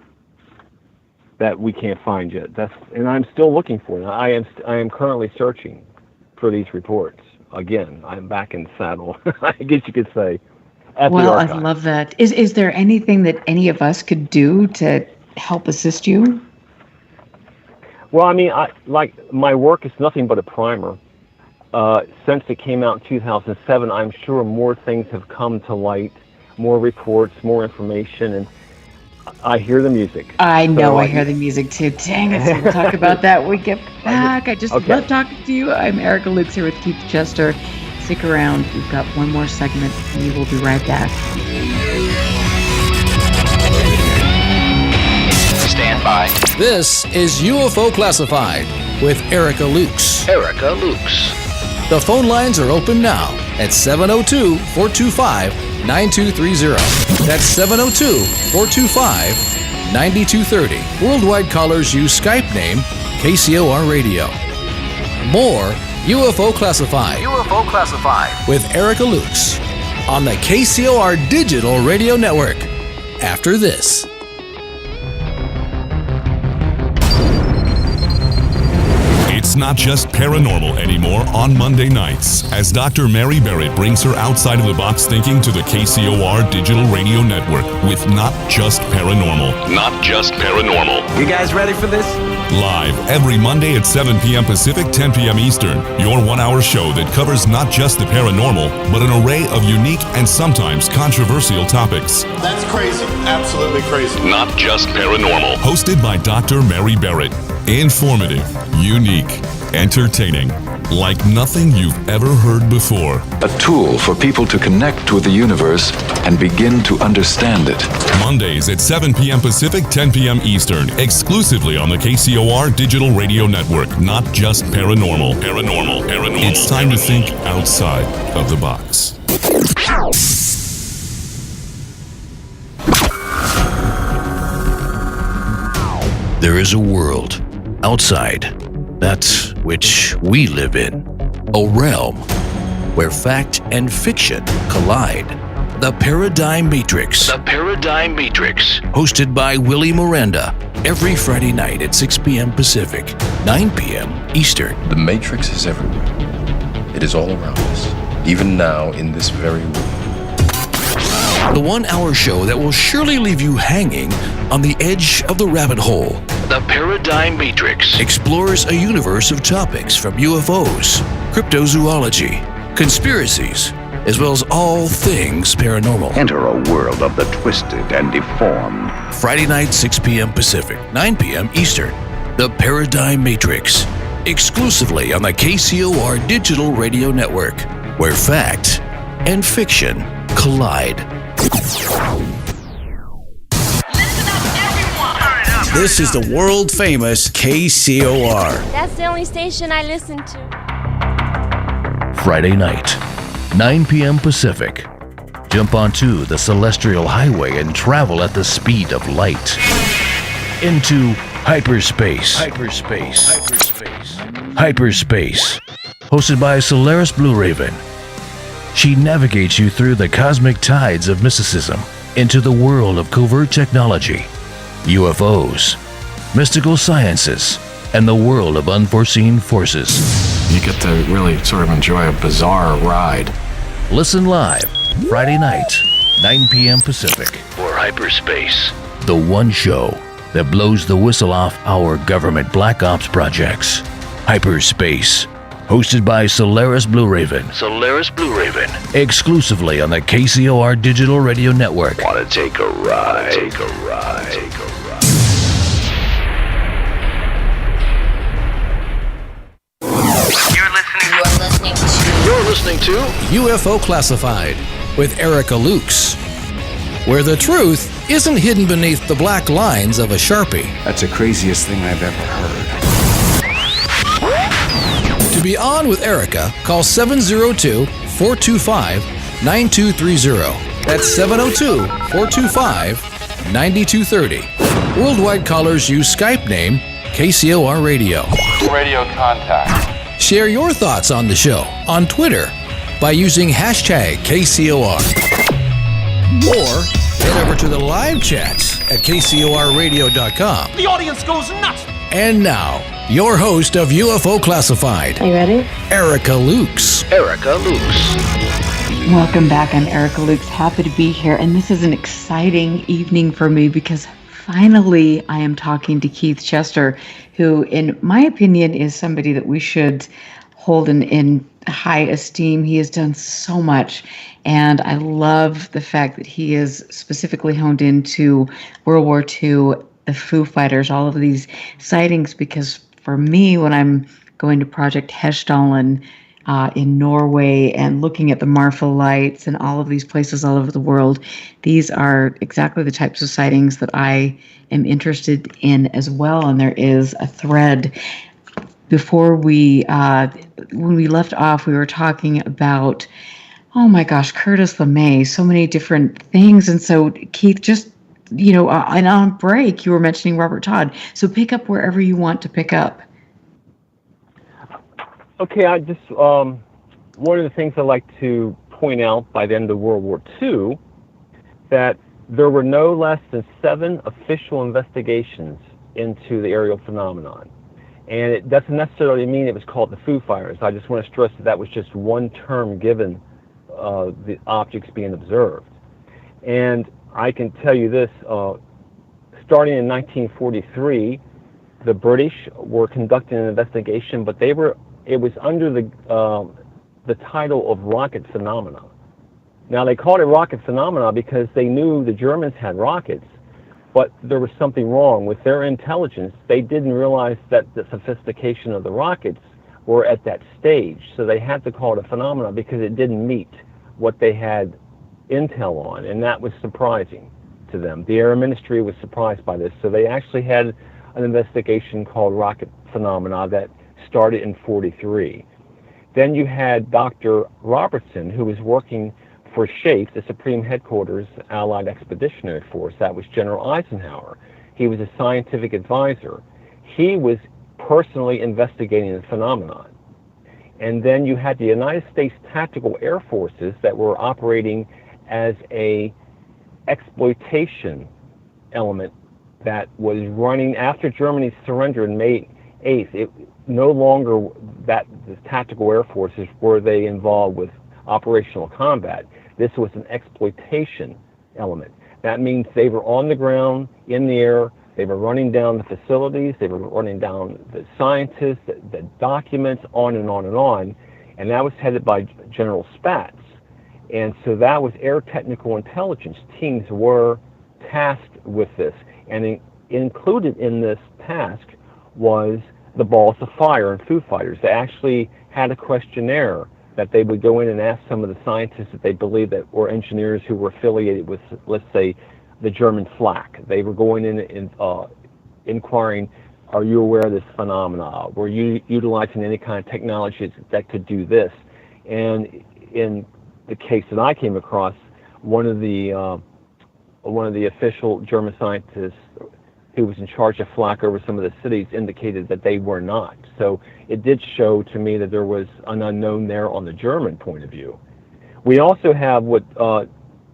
That we can't find yet. And I'm still looking for them. I am currently searching for these reports. Again, I'm back in the saddle, I guess you could say. Well, I love that. Is there anything that any of us could do to help assist you? Well, I mean, my work is nothing but a primer. Since it came out in 2007, I'm sure more things have come to light, more reports, more information, and I hear the music. I know, I hear the music too. Dang it, so we'll talk about that when we get back. I just love talking to you. I'm Erica Lukes here with Keith Chester. Stick around. We've got one more segment, and we will be right back. Stand by. This is UFO Classified with Erica Lukes. Erica Lukes. The phone lines are open now at 702-425-9230. That's 702-425-9230. Worldwide callers use Skype name KCOR Radio. More UFO Classified. UFO Classified with Erica Lukes on the KCOR Digital Radio Network. After this. It's not just paranormal anymore on Monday nights, as Dr. Mary Barrett brings her outside-of-the-box thinking to the KCOR Digital Radio Network with Not Just Paranormal. Not Just Paranormal. You guys ready for this? Live every Monday at 7 p.m. Pacific, 10 p.m. Eastern. Your one-hour show that covers not just the paranormal, but an array of unique and sometimes controversial topics. That's crazy. Absolutely crazy. Not Just Paranormal. Hosted by Dr. Mary Barrett. Informative, unique, entertaining, like nothing you've ever heard before. A tool for people to connect with the universe and begin to understand it. Mondays at 7 p.m. Pacific, 10 p.m. Eastern, exclusively on the KCOR Digital Radio Network. Not just paranormal. Paranormal. Paranormal. It's time to think outside of the box. There is a world outside that which we live in, a realm where fact and fiction collide. The Paradigm Matrix. The Paradigm Matrix. Hosted by Willie Miranda every Friday night at 6 p.m. Pacific, 9 p.m. Eastern. The Matrix is everywhere. It is all around us, even now in this very room. The 1 hour show that will surely leave you hanging on the edge of the rabbit hole. The Paradigm Matrix explores a universe of topics from UFOs, cryptozoology, conspiracies, as well as all things paranormal. Enter a world of the twisted and deformed. Friday night, 6 p.m. Pacific, 9 p.m. Eastern. The Paradigm Matrix, exclusively on the KCOR Digital Radio Network, where fact and fiction collide. This is the world-famous KCOR. That's the only station I listen to. Friday night, 9 p.m. Pacific. Jump onto the Celestial Highway and travel at the speed of light. Into hyperspace. Hyperspace. Hyperspace. Hyperspace. Hosted by Solaris Blue Raven. She navigates you through the cosmic tides of mysticism into the world of covert technology, UFOs, mystical sciences, and the world of unforeseen forces. You get to really sort of enjoy a bizarre ride Listen live, Friday nights, 9 p.m. Pacific, for Hyperspace, the one show that blows the whistle off our government black ops projects. Hyperspace, hosted by Solaris Blue Raven. Solaris Blue Raven. Exclusively on the KCOR Digital Radio Network. Want to take a ride? Take a ride. Take a ride. You're listening to UFO Classified with Erica Lukes, where the truth isn't hidden beneath the black lines of a Sharpie. That's the craziest thing I've ever heard. To be on with Erica, call 702-425-9230. That's 702-425-9230. Worldwide callers use Skype name KCOR Radio. Radio contact. Share your thoughts on the show on Twitter by using hashtag KCOR. Or head over to the live chats at KCORradio.com. The audience goes nuts. And now, your host of UFO Classified. Are you ready? Erica Lukes. Erica Lukes. Welcome back. I'm Erica Lukes. Happy to be here. And this is an exciting evening for me because finally I am talking to Keith Chester, who, in my opinion, is somebody that we should hold in high esteem. He has done so much. And I love the fact that he is specifically honed into World War II, the FOO Fighters, all of these sightings, because for me, when I'm going to Project Heshdalen in Norway and looking at the Marfa lights and all of these places all over the world, these are exactly the types of sightings that I am interested in as well. And there is a thread. Before when we left off, we were talking about, oh my gosh, Curtis LeMay, so many different things. And so, Keith, just, and on break, you were mentioning Robert Todd. So pick up wherever you want to pick up. Okay, I just, one of the things I like to point out by the end of World War II, that there were no less than 7 official investigations into the aerial phenomenon. And it doesn't necessarily mean it was called the FOO Fighters. I just want to stress that was just one term given the objects being observed. And I can tell you this, starting in 1943, the British were conducting an investigation, but it was under the title of rocket phenomena. Now, they called it rocket phenomena because they knew the Germans had rockets, but there was something wrong with their intelligence. They didn't realize that the sophistication of the rockets were at that stage, so they had to call it a phenomena because it didn't meet what they had intel on, and that was surprising to them. The Air Ministry was surprised by this, so they actually had an investigation called rocket phenomena that started in 43. Then you had Dr. Robertson, who was working for SHAPE, the Supreme Headquarters Allied Expeditionary Force. That was General Eisenhower. He was a scientific advisor. He was personally investigating the phenomenon. And then you had the United States Tactical Air Forces that were operating as a exploitation element that was running after Germany's surrender in May 8th. It no longer that the tactical air forces were they involved with operational combat. This was an exploitation element. That means they were on the ground, in the air, they were running down the facilities, they were running down the scientists, the documents, on and on and on, and that was headed by General Spatz. And so that was air technical intelligence. Teams were tasked with this, and included in this task was the balls of fire and FOO Fighters. They actually had a questionnaire that they would go in and ask some of the scientists that they believed that were engineers who were affiliated with, let's say, the German flak. They were going in and inquiring, are you aware of this phenomena? Were you utilizing any kind of technologies that could do this? And in the case that I came across, one of the official German scientists who was in charge of flak over some of the cities indicated that they were not. So it did show to me that there was an unknown there on the German point of view. We also have what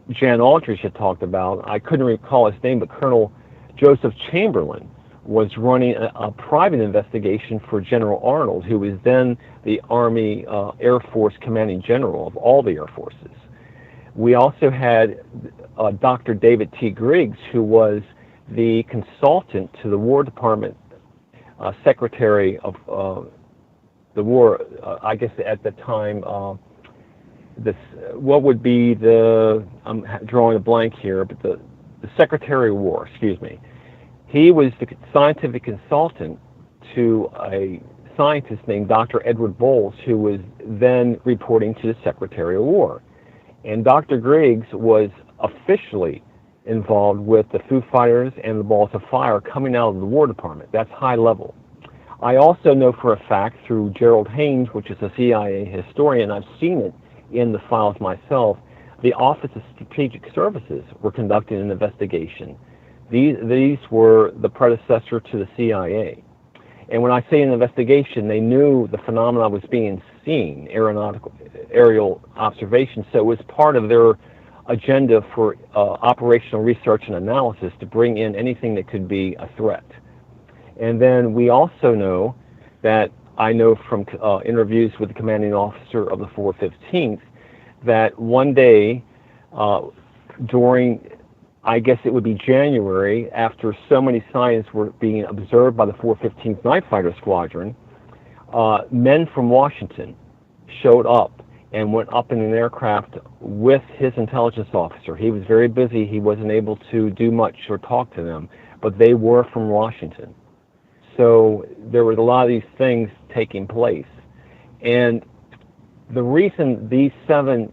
Jan Aldrich had talked about. I couldn't recall his name, but Colonel Joseph Chamberlain was running a private investigation for General Arnold, who was then the Army Air Force Commanding General of all the Air Forces. We also had Dr. David T. Griggs, who was the consultant to the War Department Secretary of the War, I guess at the time, what would be I'm drawing a blank here, but the Secretary of War, excuse me. He was the scientific consultant to a scientist named Dr. Edward Bowles, who was then reporting to the Secretary of War. And Dr. Griggs was officially involved with the FOO Fighters and the Balls of Fire coming out of the War Department. That's high level. I also know for a fact through Gerald Haynes, which is a CIA historian, I've seen it in the files myself, the Office of Strategic Services were conducting an investigation. These were the predecessor to the CIA. And when I say an investigation, they knew the phenomena was being seen, aerial observation, so it was part of their agenda for operational research and analysis to bring in anything that could be a threat. And then we also know that, I know from interviews with the commanding officer of the 415th, that one day during, I guess it would be January, after so many sightings were being observed by the 415th Night Fighter Squadron, men from Washington showed up and went up in an aircraft with his intelligence officer. He was very busy. He wasn't able to do much or talk to them, but they were from Washington. So there were a lot of these things taking place. And the reason these 7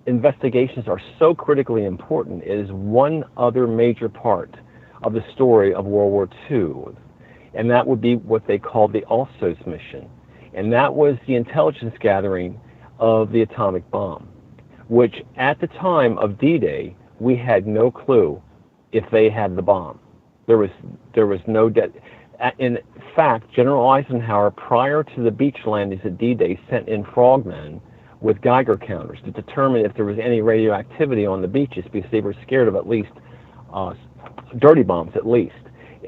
investigations are so critically important is one other major part of the story of World War II, and that would be what they called the ALSOS mission. And that was the intelligence gathering of the atomic bomb, which at the time of D-Day, we had no clue if they had the bomb. There was no in fact, General Eisenhower, prior to the beach landings at D-Day, sent in frogmen with Geiger counters to determine if there was any radioactivity on the beaches, because they were scared of at least dirty bombs at least.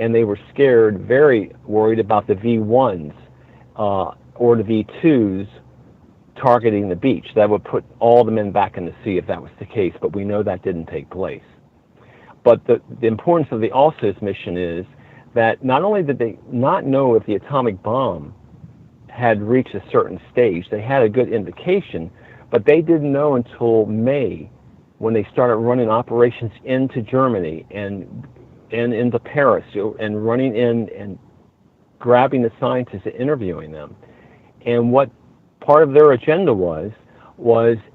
And they were scared, very worried about the V-1s or the V-2s targeting the beach. That would put all the men back in the sea if that was the case, but we know that didn't take place. But the importance of the ALSOS mission is that not only did they not know if the atomic bomb had reached a certain stage, they had a good indication, but they didn't know until May, when they started running operations into Germany and into Paris, and running in and grabbing the scientists and interviewing them. And what part of their agenda was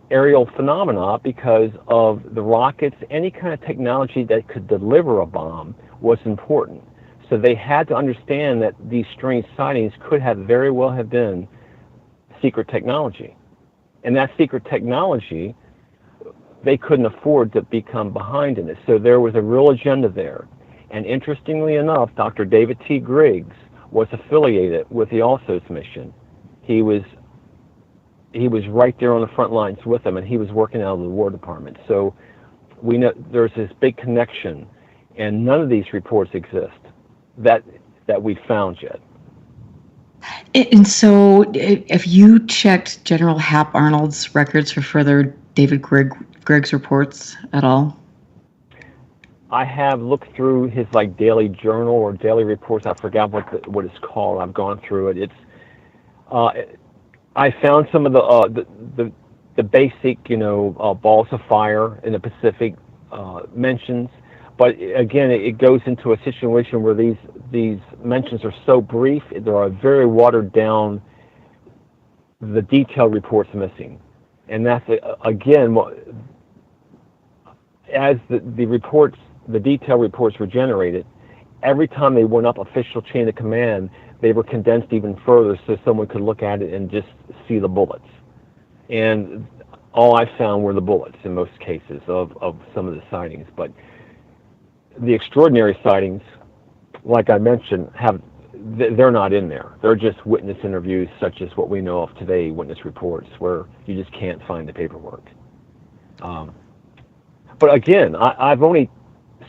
aerial phenomena, because of the rockets, any kind of technology that could deliver a bomb was important. So they had to understand that these strange sightings could have very well have been secret technology. And that secret technology, they couldn't afford to become behind in it. So there was a real agenda there. And interestingly enough, Dr. David T. Griggs was affiliated with the ALSOS mission. He was right there on the front lines with them, and he was working out of the War Department. So we know there's this big connection, and none of these reports exist that we found yet. And so if you checked General Hap Arnold's records for further David Griggs reports at all? I have looked through his daily journal or daily reports. I forgot what it's called. I've gone through it. I found some of the basic, balls of fire in the Pacific mentions. But again, it goes into a situation where these mentions are so brief, they are very watered down. The detailed reports missing, and that's again, as the detailed reports were generated, every time they went up official chain of command, they were condensed even further so someone could look at it and just see the bullets. And all I found were the bullets in most cases of some of the sightings, but the extraordinary sightings, like I mentioned, they're not in there. They're just witness interviews such as what we know of today, witness reports, where you just can't find the paperwork. But again, I've only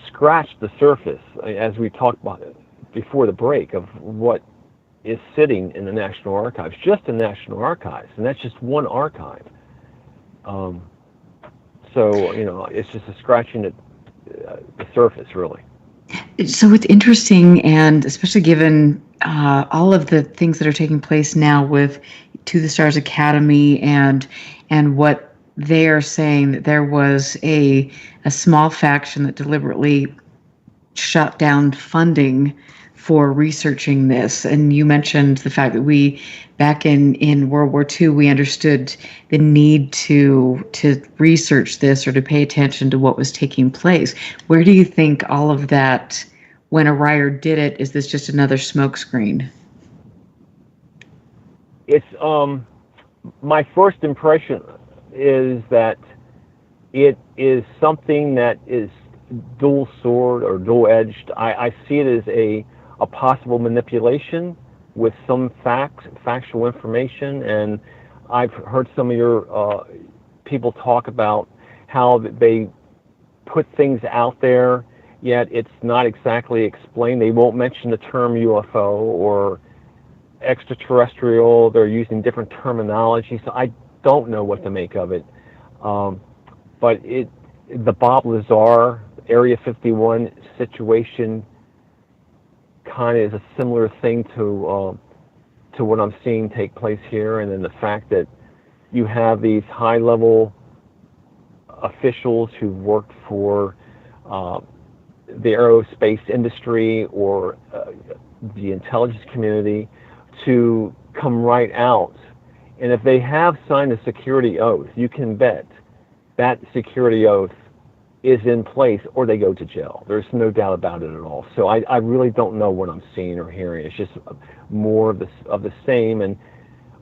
scratched the surface, as we talked about before the break of what is sitting in the National Archives, just the National Archives, and that's just one archive. So, it's just a scratching at the surface, really. So it's interesting, and especially given all of the things that are taking place now with To the Stars Academy and what they are saying, that there was a small faction that deliberately shut down funding for researching this. And you mentioned the fact that we, back in World War II, we understood the need to research this or to pay attention to what was taking place. Where do you think all of that went awry, or did it? Is this just another smokescreen? It's my first impression is that it is something that is dual sword or dual edged. I see it as a possible manipulation with some factual information, and I've heard some of your people talk about how they put things out there, yet it's not exactly explained. They won't mention the term UFO or extraterrestrial. They're using different terminology, so I don't know what to make of it. But the Bob Lazar Area 51 situation kind of is a similar thing to what I'm seeing take place here, and then the fact that you have these high-level officials who worked for the aerospace industry or the intelligence community to come right out. And if they have signed a security oath, you can bet that security oath is in place, or they go to jail. There's no doubt about it at all. So I really don't know what I'm seeing or hearing. It's just more of the same, and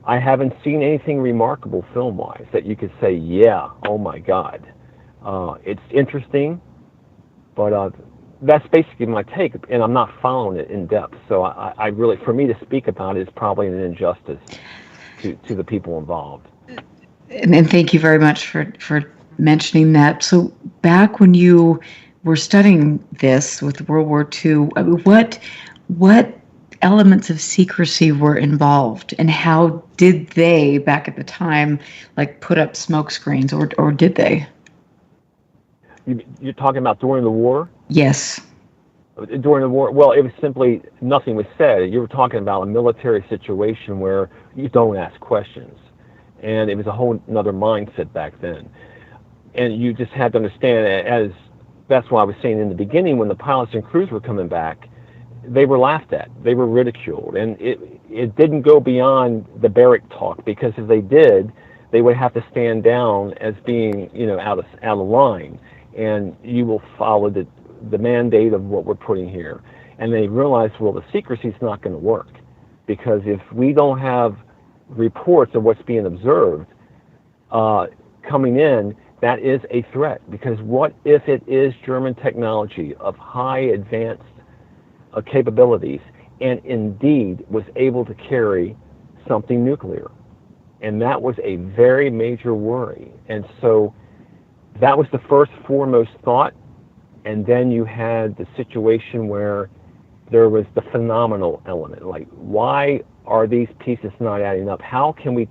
I haven't seen anything remarkable film-wise that you could say, yeah, oh my God. It's interesting, but that's basically my take, and I'm not following it in depth. So I really, for me to speak about it is probably an injustice to the people involved. And thank you very much for mentioning that. So back when you were studying this with World War II, what elements of secrecy were involved, and how did they, back at the time, put up smoke screens, or did they? You're talking about during the war? Yes. During the war, well, it was simply nothing was said. You were talking about a military situation where you don't ask questions, and it was a whole another mindset back then. And you just had to understand, as that's why I was saying in the beginning, when the pilots and crews were coming back, they were laughed at, they were ridiculed, and it didn't go beyond the barrack talk, because if they did, they would have to stand down as being, out of line, and you will follow the mandate of what we're putting here. And they realized, well, the secrecy is not going to work, because if we don't have reports of what's being observed coming in, that is a threat. Because what if it is German technology of high advanced capabilities, and indeed was able to carry something nuclear? And that was a very major worry. And so that was the first foremost thought. And then you had the situation where there was the phenomenal element, like, why are these pieces not adding up? How can we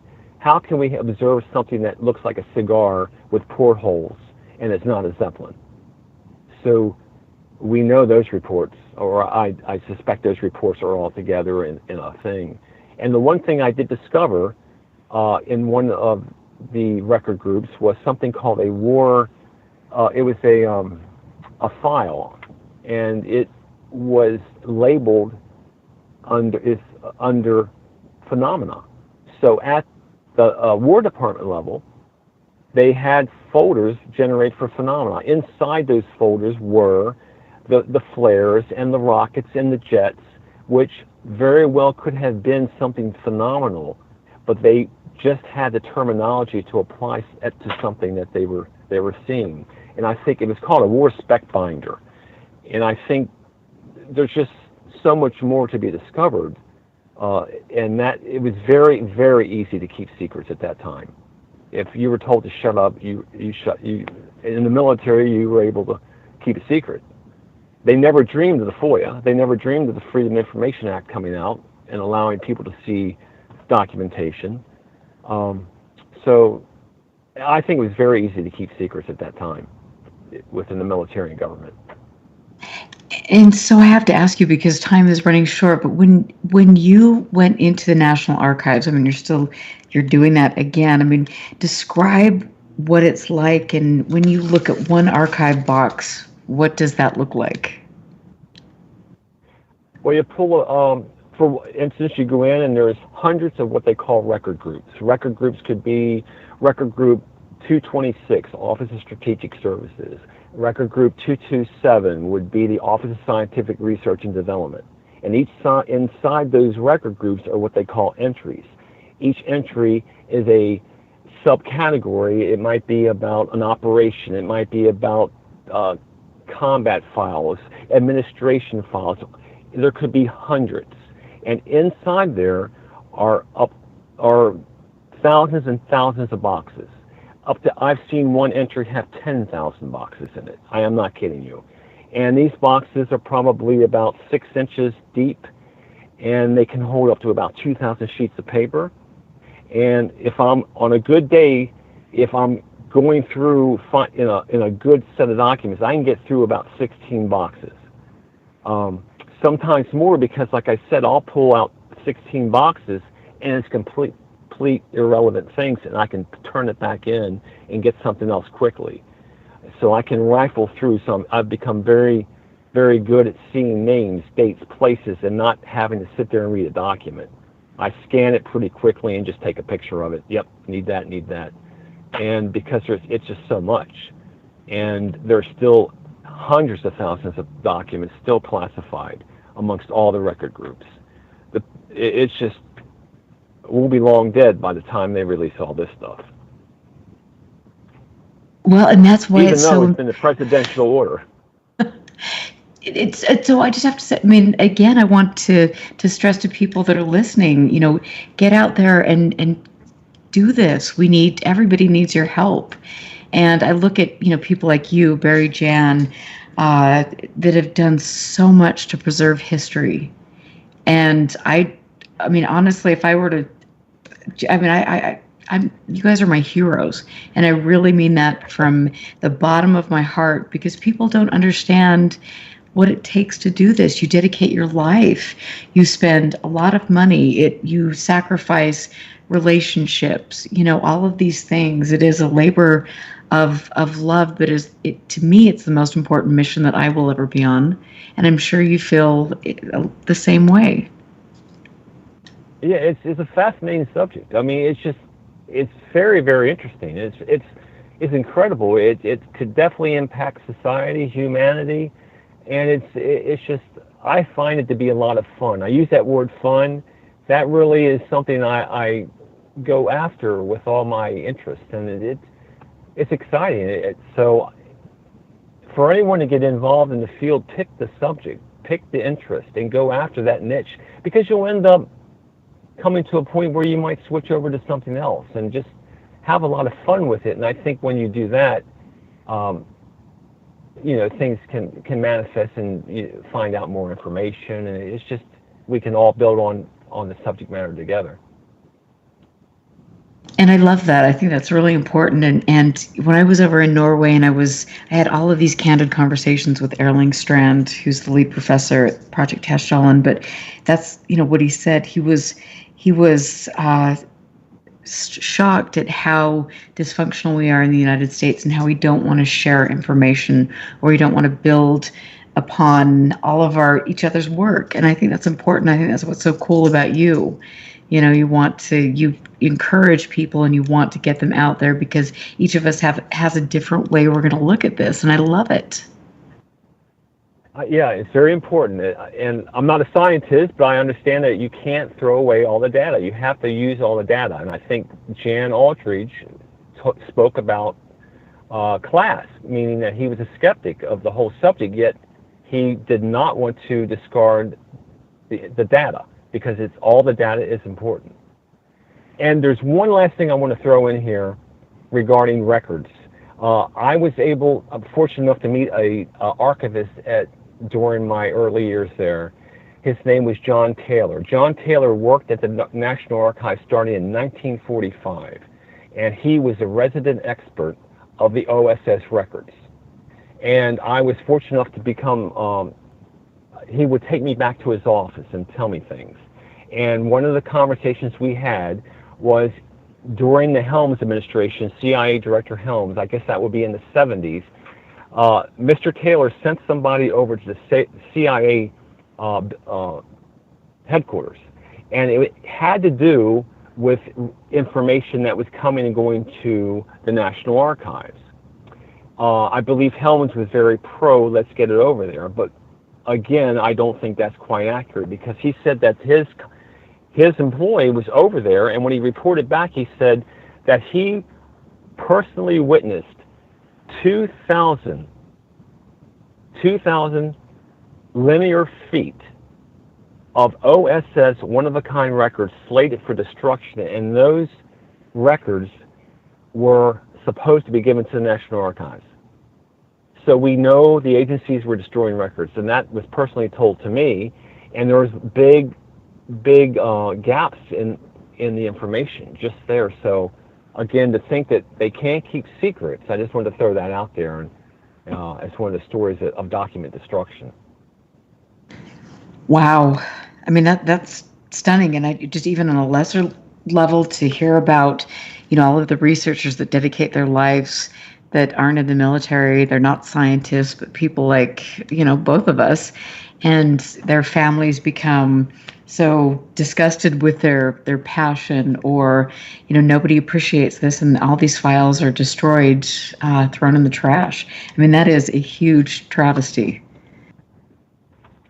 observe something that looks like a cigar with portholes and it's not a Zeppelin? So we know those reports, or I suspect those reports are all together in a thing. And the one thing I did discover in one of the record groups was something called a war. It was a file, and it was labeled under phenomena. So at the War Department level, they had folders generated for phenomena. Inside those folders were the flares and the rockets and the jets, which very well could have been something phenomenal, but they just had the terminology to apply it to something that they were seeing. And I think it was called a war spec binder. And I think there's just so much more to be discovered, and that it was very, very easy to keep secrets at that time. If you were told to shut up, you in the military, you were able to keep a secret. they never dreamed of the FOIA. They never dreamed of the Freedom of Information Act coming out and allowing people to see documentation. So I think it was very easy to keep secrets at that time within the military and government. And so I have to ask you, because time is running short, but when you went into the National Archives, I mean, you're doing that again. I mean, describe what it's like, and when you look at one archive box, what does that look like? Well, you pull, for instance, you go in and there's hundreds of what they call record groups. Record groups could be Record Group 226, Office of Strategic Services. Record Group 227 would be the Office of Scientific Research and Development. And inside those record groups are what they call entries. Each entry is a subcategory. It might be about an operation. It might be about combat files, administration files. There could be hundreds. And inside there are thousands and thousands of boxes. I've seen one entry have 10,000 boxes in it. I am not kidding you. And these boxes are probably about 6 inches deep, and they can hold up to about 2,000 sheets of paper. And if I'm on a good day, if I'm going through in a good set of documents, I can get through about 16 boxes. Sometimes more, because like I said, I'll pull out 16 boxes and it's complete irrelevant things, and I can turn it back in and get something else quickly. So I can rifle through some. I've become very, very good at seeing names, dates, places, and not having to sit there and read a document. I scan it pretty quickly and just take a picture of it. Yep, need that, need that. And because it's just so much. And there's still hundreds of thousands of documents still classified amongst all the record groups. It's just, we'll be long dead by the time they release all this stuff. Well, and that's why it's in the presidential order. It's so I just have to say, I mean, again, I want to stress to people that are listening, get out there and do this. Everybody needs your help. And I look at, people like you, Barry Jan, that have done so much to preserve history. And I mean, honestly, if I were to, you guys are my heroes. And I really mean that from the bottom of my heart, because people don't understand what it takes to do this. You dedicate your life. You spend a lot of money. You sacrifice relationships, all of these things. It is a labor of love, but to me, it's the most important mission that I will ever be on. And I'm sure you feel the same way. Yeah, it's a fascinating subject. I mean, it's very, very interesting. It's incredible. It could definitely impact society, humanity, and it's just, I find it to be a lot of fun. I use that word fun. That really is something I go after with all my interest, and it's exciting. So for anyone to get involved in the field, pick the subject, pick the interest, and go after that niche, because you'll end up coming to a point where you might switch over to something else and just have a lot of fun with it. And I think when you do that, things can manifest, and you find out more information, and it's just, we can all build on the subject matter together. And I love that. I think that's really important. And when I was over in Norway, and I had all of these candid conversations with Erling Strand, who's the lead professor at Project Hesdalen. But that's, what he said. He was shocked at how dysfunctional we are in the United States, and how we don't want to share information, or we don't want to build upon all of each other's work. And I think that's important. I think that's what's so cool about you. You encourage people, and you want to get them out there, because each of us has a different way we're going to look at this, and I love it. Yeah, it's very important. And I'm not a scientist, but I understand that you can't throw away all the data. You have to use all the data. And I think Jan Aldridge spoke about class, meaning that he was a skeptic of the whole subject, yet he did not want to discard the data, because all the data is important. And there's one last thing I want to throw in here regarding records. I was fortunate enough to meet a archivist at during my early years there. His name was John Taylor. John Taylor worked at the National Archives starting in 1945, and he was a resident expert of the OSS records. And I was fortunate enough to become, he would take me back to his office and tell me things. And one of the conversations we had was during the Helms administration, CIA Director Helms, I guess that would be in the 70s, Mr. Taylor sent somebody over to the CIA headquarters, and it had to do with information that was coming and going to the National Archives. I believe Helms was very pro, let's get it over there, but again, I don't think that's quite accurate, because he said that his employee was over there, and when he reported back, he said that he personally witnessed 2,000 linear feet of OSS one-of-a-kind records slated for destruction, and those records were supposed to be given to the National Archives. So we know the agencies were destroying records, and that was personally told to me, and there was big gaps in the information just there. So again, to think that they can't keep secrets, I just wanted to throw that out there, and as one of the stories of document destruction. Wow. I mean, that's stunning. And I just, even on a lesser level, to hear about, all of the researchers that dedicate their lives that aren't in the military, they're not scientists, but people like, both of us, and their families become so disgusted with their passion, or, nobody appreciates this, and all these files are destroyed, thrown in the trash. I mean, that is a huge travesty.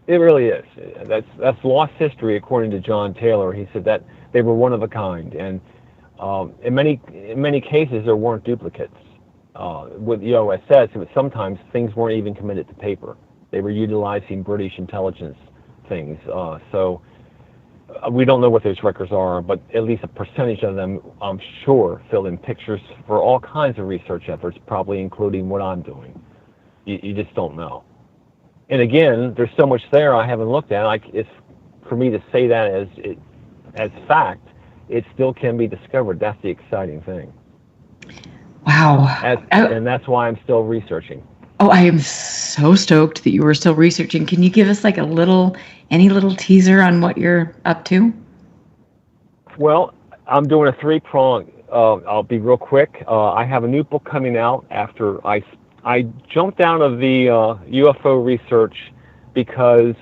It really is. That's lost history, according to John Taylor. He said that they were one of a kind, and in many cases there weren't duplicates. With the OSS, sometimes things weren't even committed to paper. They were utilizing British intelligence things. So we don't know what those records are, but at least a percentage of them, I'm sure, fill in pictures for all kinds of research efforts, probably including what I'm doing. You just don't know. And again, there's so much there I haven't looked at. It's for me to say that as fact, it still can be discovered. That's the exciting thing. Wow. And that's why I'm still researching. Oh, I am so stoked that you were still researching. Can you give us like any little teaser on what you're up to? Well, I'm doing a three-prong. I'll be real quick. I have a new book coming out after I jumped out of the UFO research because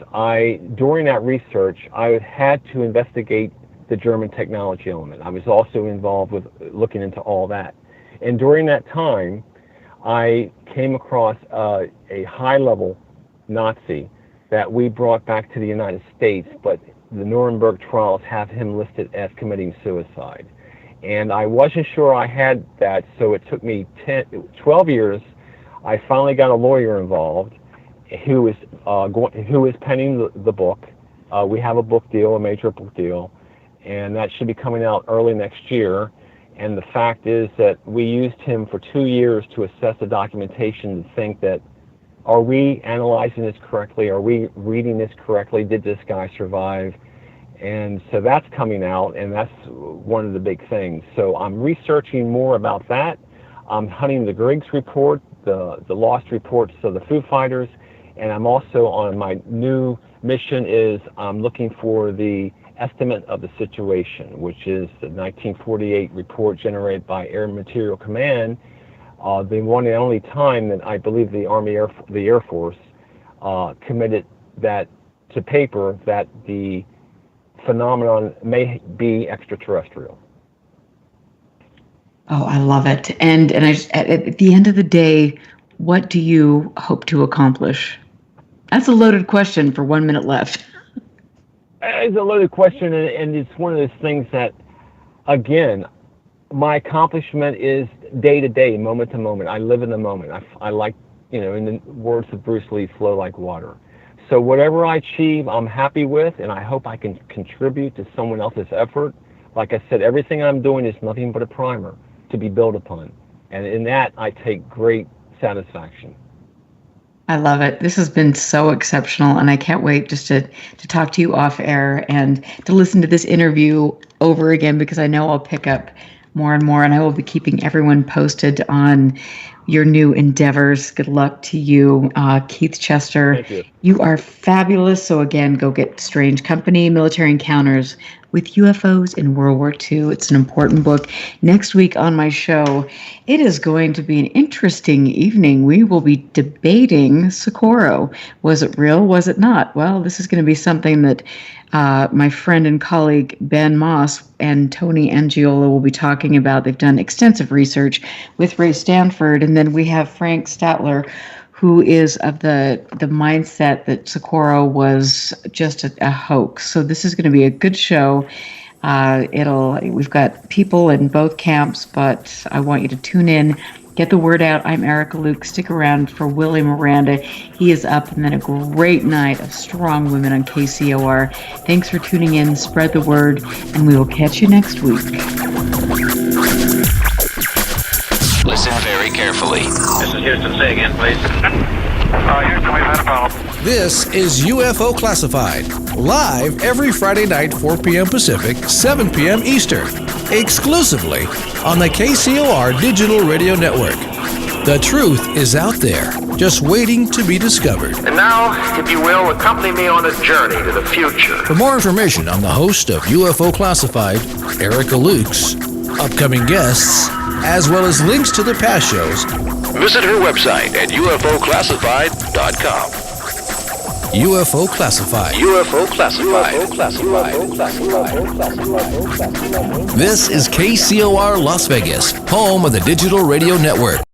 during that research, I had to investigate the German technology element. I was also involved with looking into all that. And during that time, I came across a high-level Nazi that we brought back to the United States, but the Nuremberg trials have him listed as committing suicide. And I wasn't sure I had that, so it took me 12 years. I finally got a lawyer involved who is penning the book. We have a book deal, a major book deal, and that should be coming out early next year. And the fact is that we used him for 2 years to assess the documentation to think that, are we analyzing this correctly? Are we reading this correctly? Did this guy survive? And so that's coming out, and that's one of the big things. So I'm researching more about that. I'm hunting the Griggs report, the lost reports of the FOO Fighters, and I'm also on my new mission is I'm looking for the estimate of the situation, which is the 1948 report generated by Air Material Command, the one and only time that I believe the Air Force committed that to paper that the phenomenon may be extraterrestrial. Oh, I love it. And at the end of the day, what do you hope to accomplish? That's a loaded question for 1 minute left. It's a loaded question, and it's one of those things that, again, my accomplishment is day to day, moment to moment. I live in the moment. I like, in the words of Bruce Lee, flow like water. So whatever I achieve, I'm happy with, and I hope I can contribute to someone else's effort. Like I said, everything I'm doing is nothing but a primer to be built upon. And in that, I take great satisfaction. I love it. This has been so exceptional, and I can't wait just to talk to you off air and to listen to this interview over again, because I know I'll pick up more and more, and I will be keeping everyone posted on your new endeavors. Good luck to you, Keith Chester. Thank you. You are fabulous. So again, go get Strange Company, Military Encounters with UFOs in World War II. It's an important book. Next week on my show, it is going to be an interesting evening. We will be debating Socorro. Was it real? Was it not? Well, this is going to be something that my friend and colleague Ben Moss and Tony Angiola will be talking about. They've done extensive research with Ray Stanford. And then we have Frank Statler, who is of the mindset that Socorro was just a hoax. So this is going to be a good show. We've got people in both camps, but I want you to tune in, get the word out. I'm Erica Luke. Stick around for Willie Miranda. He is up, and then a great night of strong women on KCOR. Thanks for tuning in. Spread the word, and we will catch you next week. Listen very carefully. This is Houston. Say again, please. Houston, we've had a problem. This is UFO Classified, live every Friday night, 4 p.m. Pacific, 7 p.m. Eastern, exclusively on the KCOR Digital Radio Network. The truth is out there, just waiting to be discovered. And now, if you will, accompany me on a journey to the future. For more information on the host of UFO Classified, Erica Lukes, upcoming guests, as well as links to the past shows, visit her website at ufoclassified.com. UFO Classified. UFO Classified. This is KCOR Las Vegas, home of the Digital Radio Network.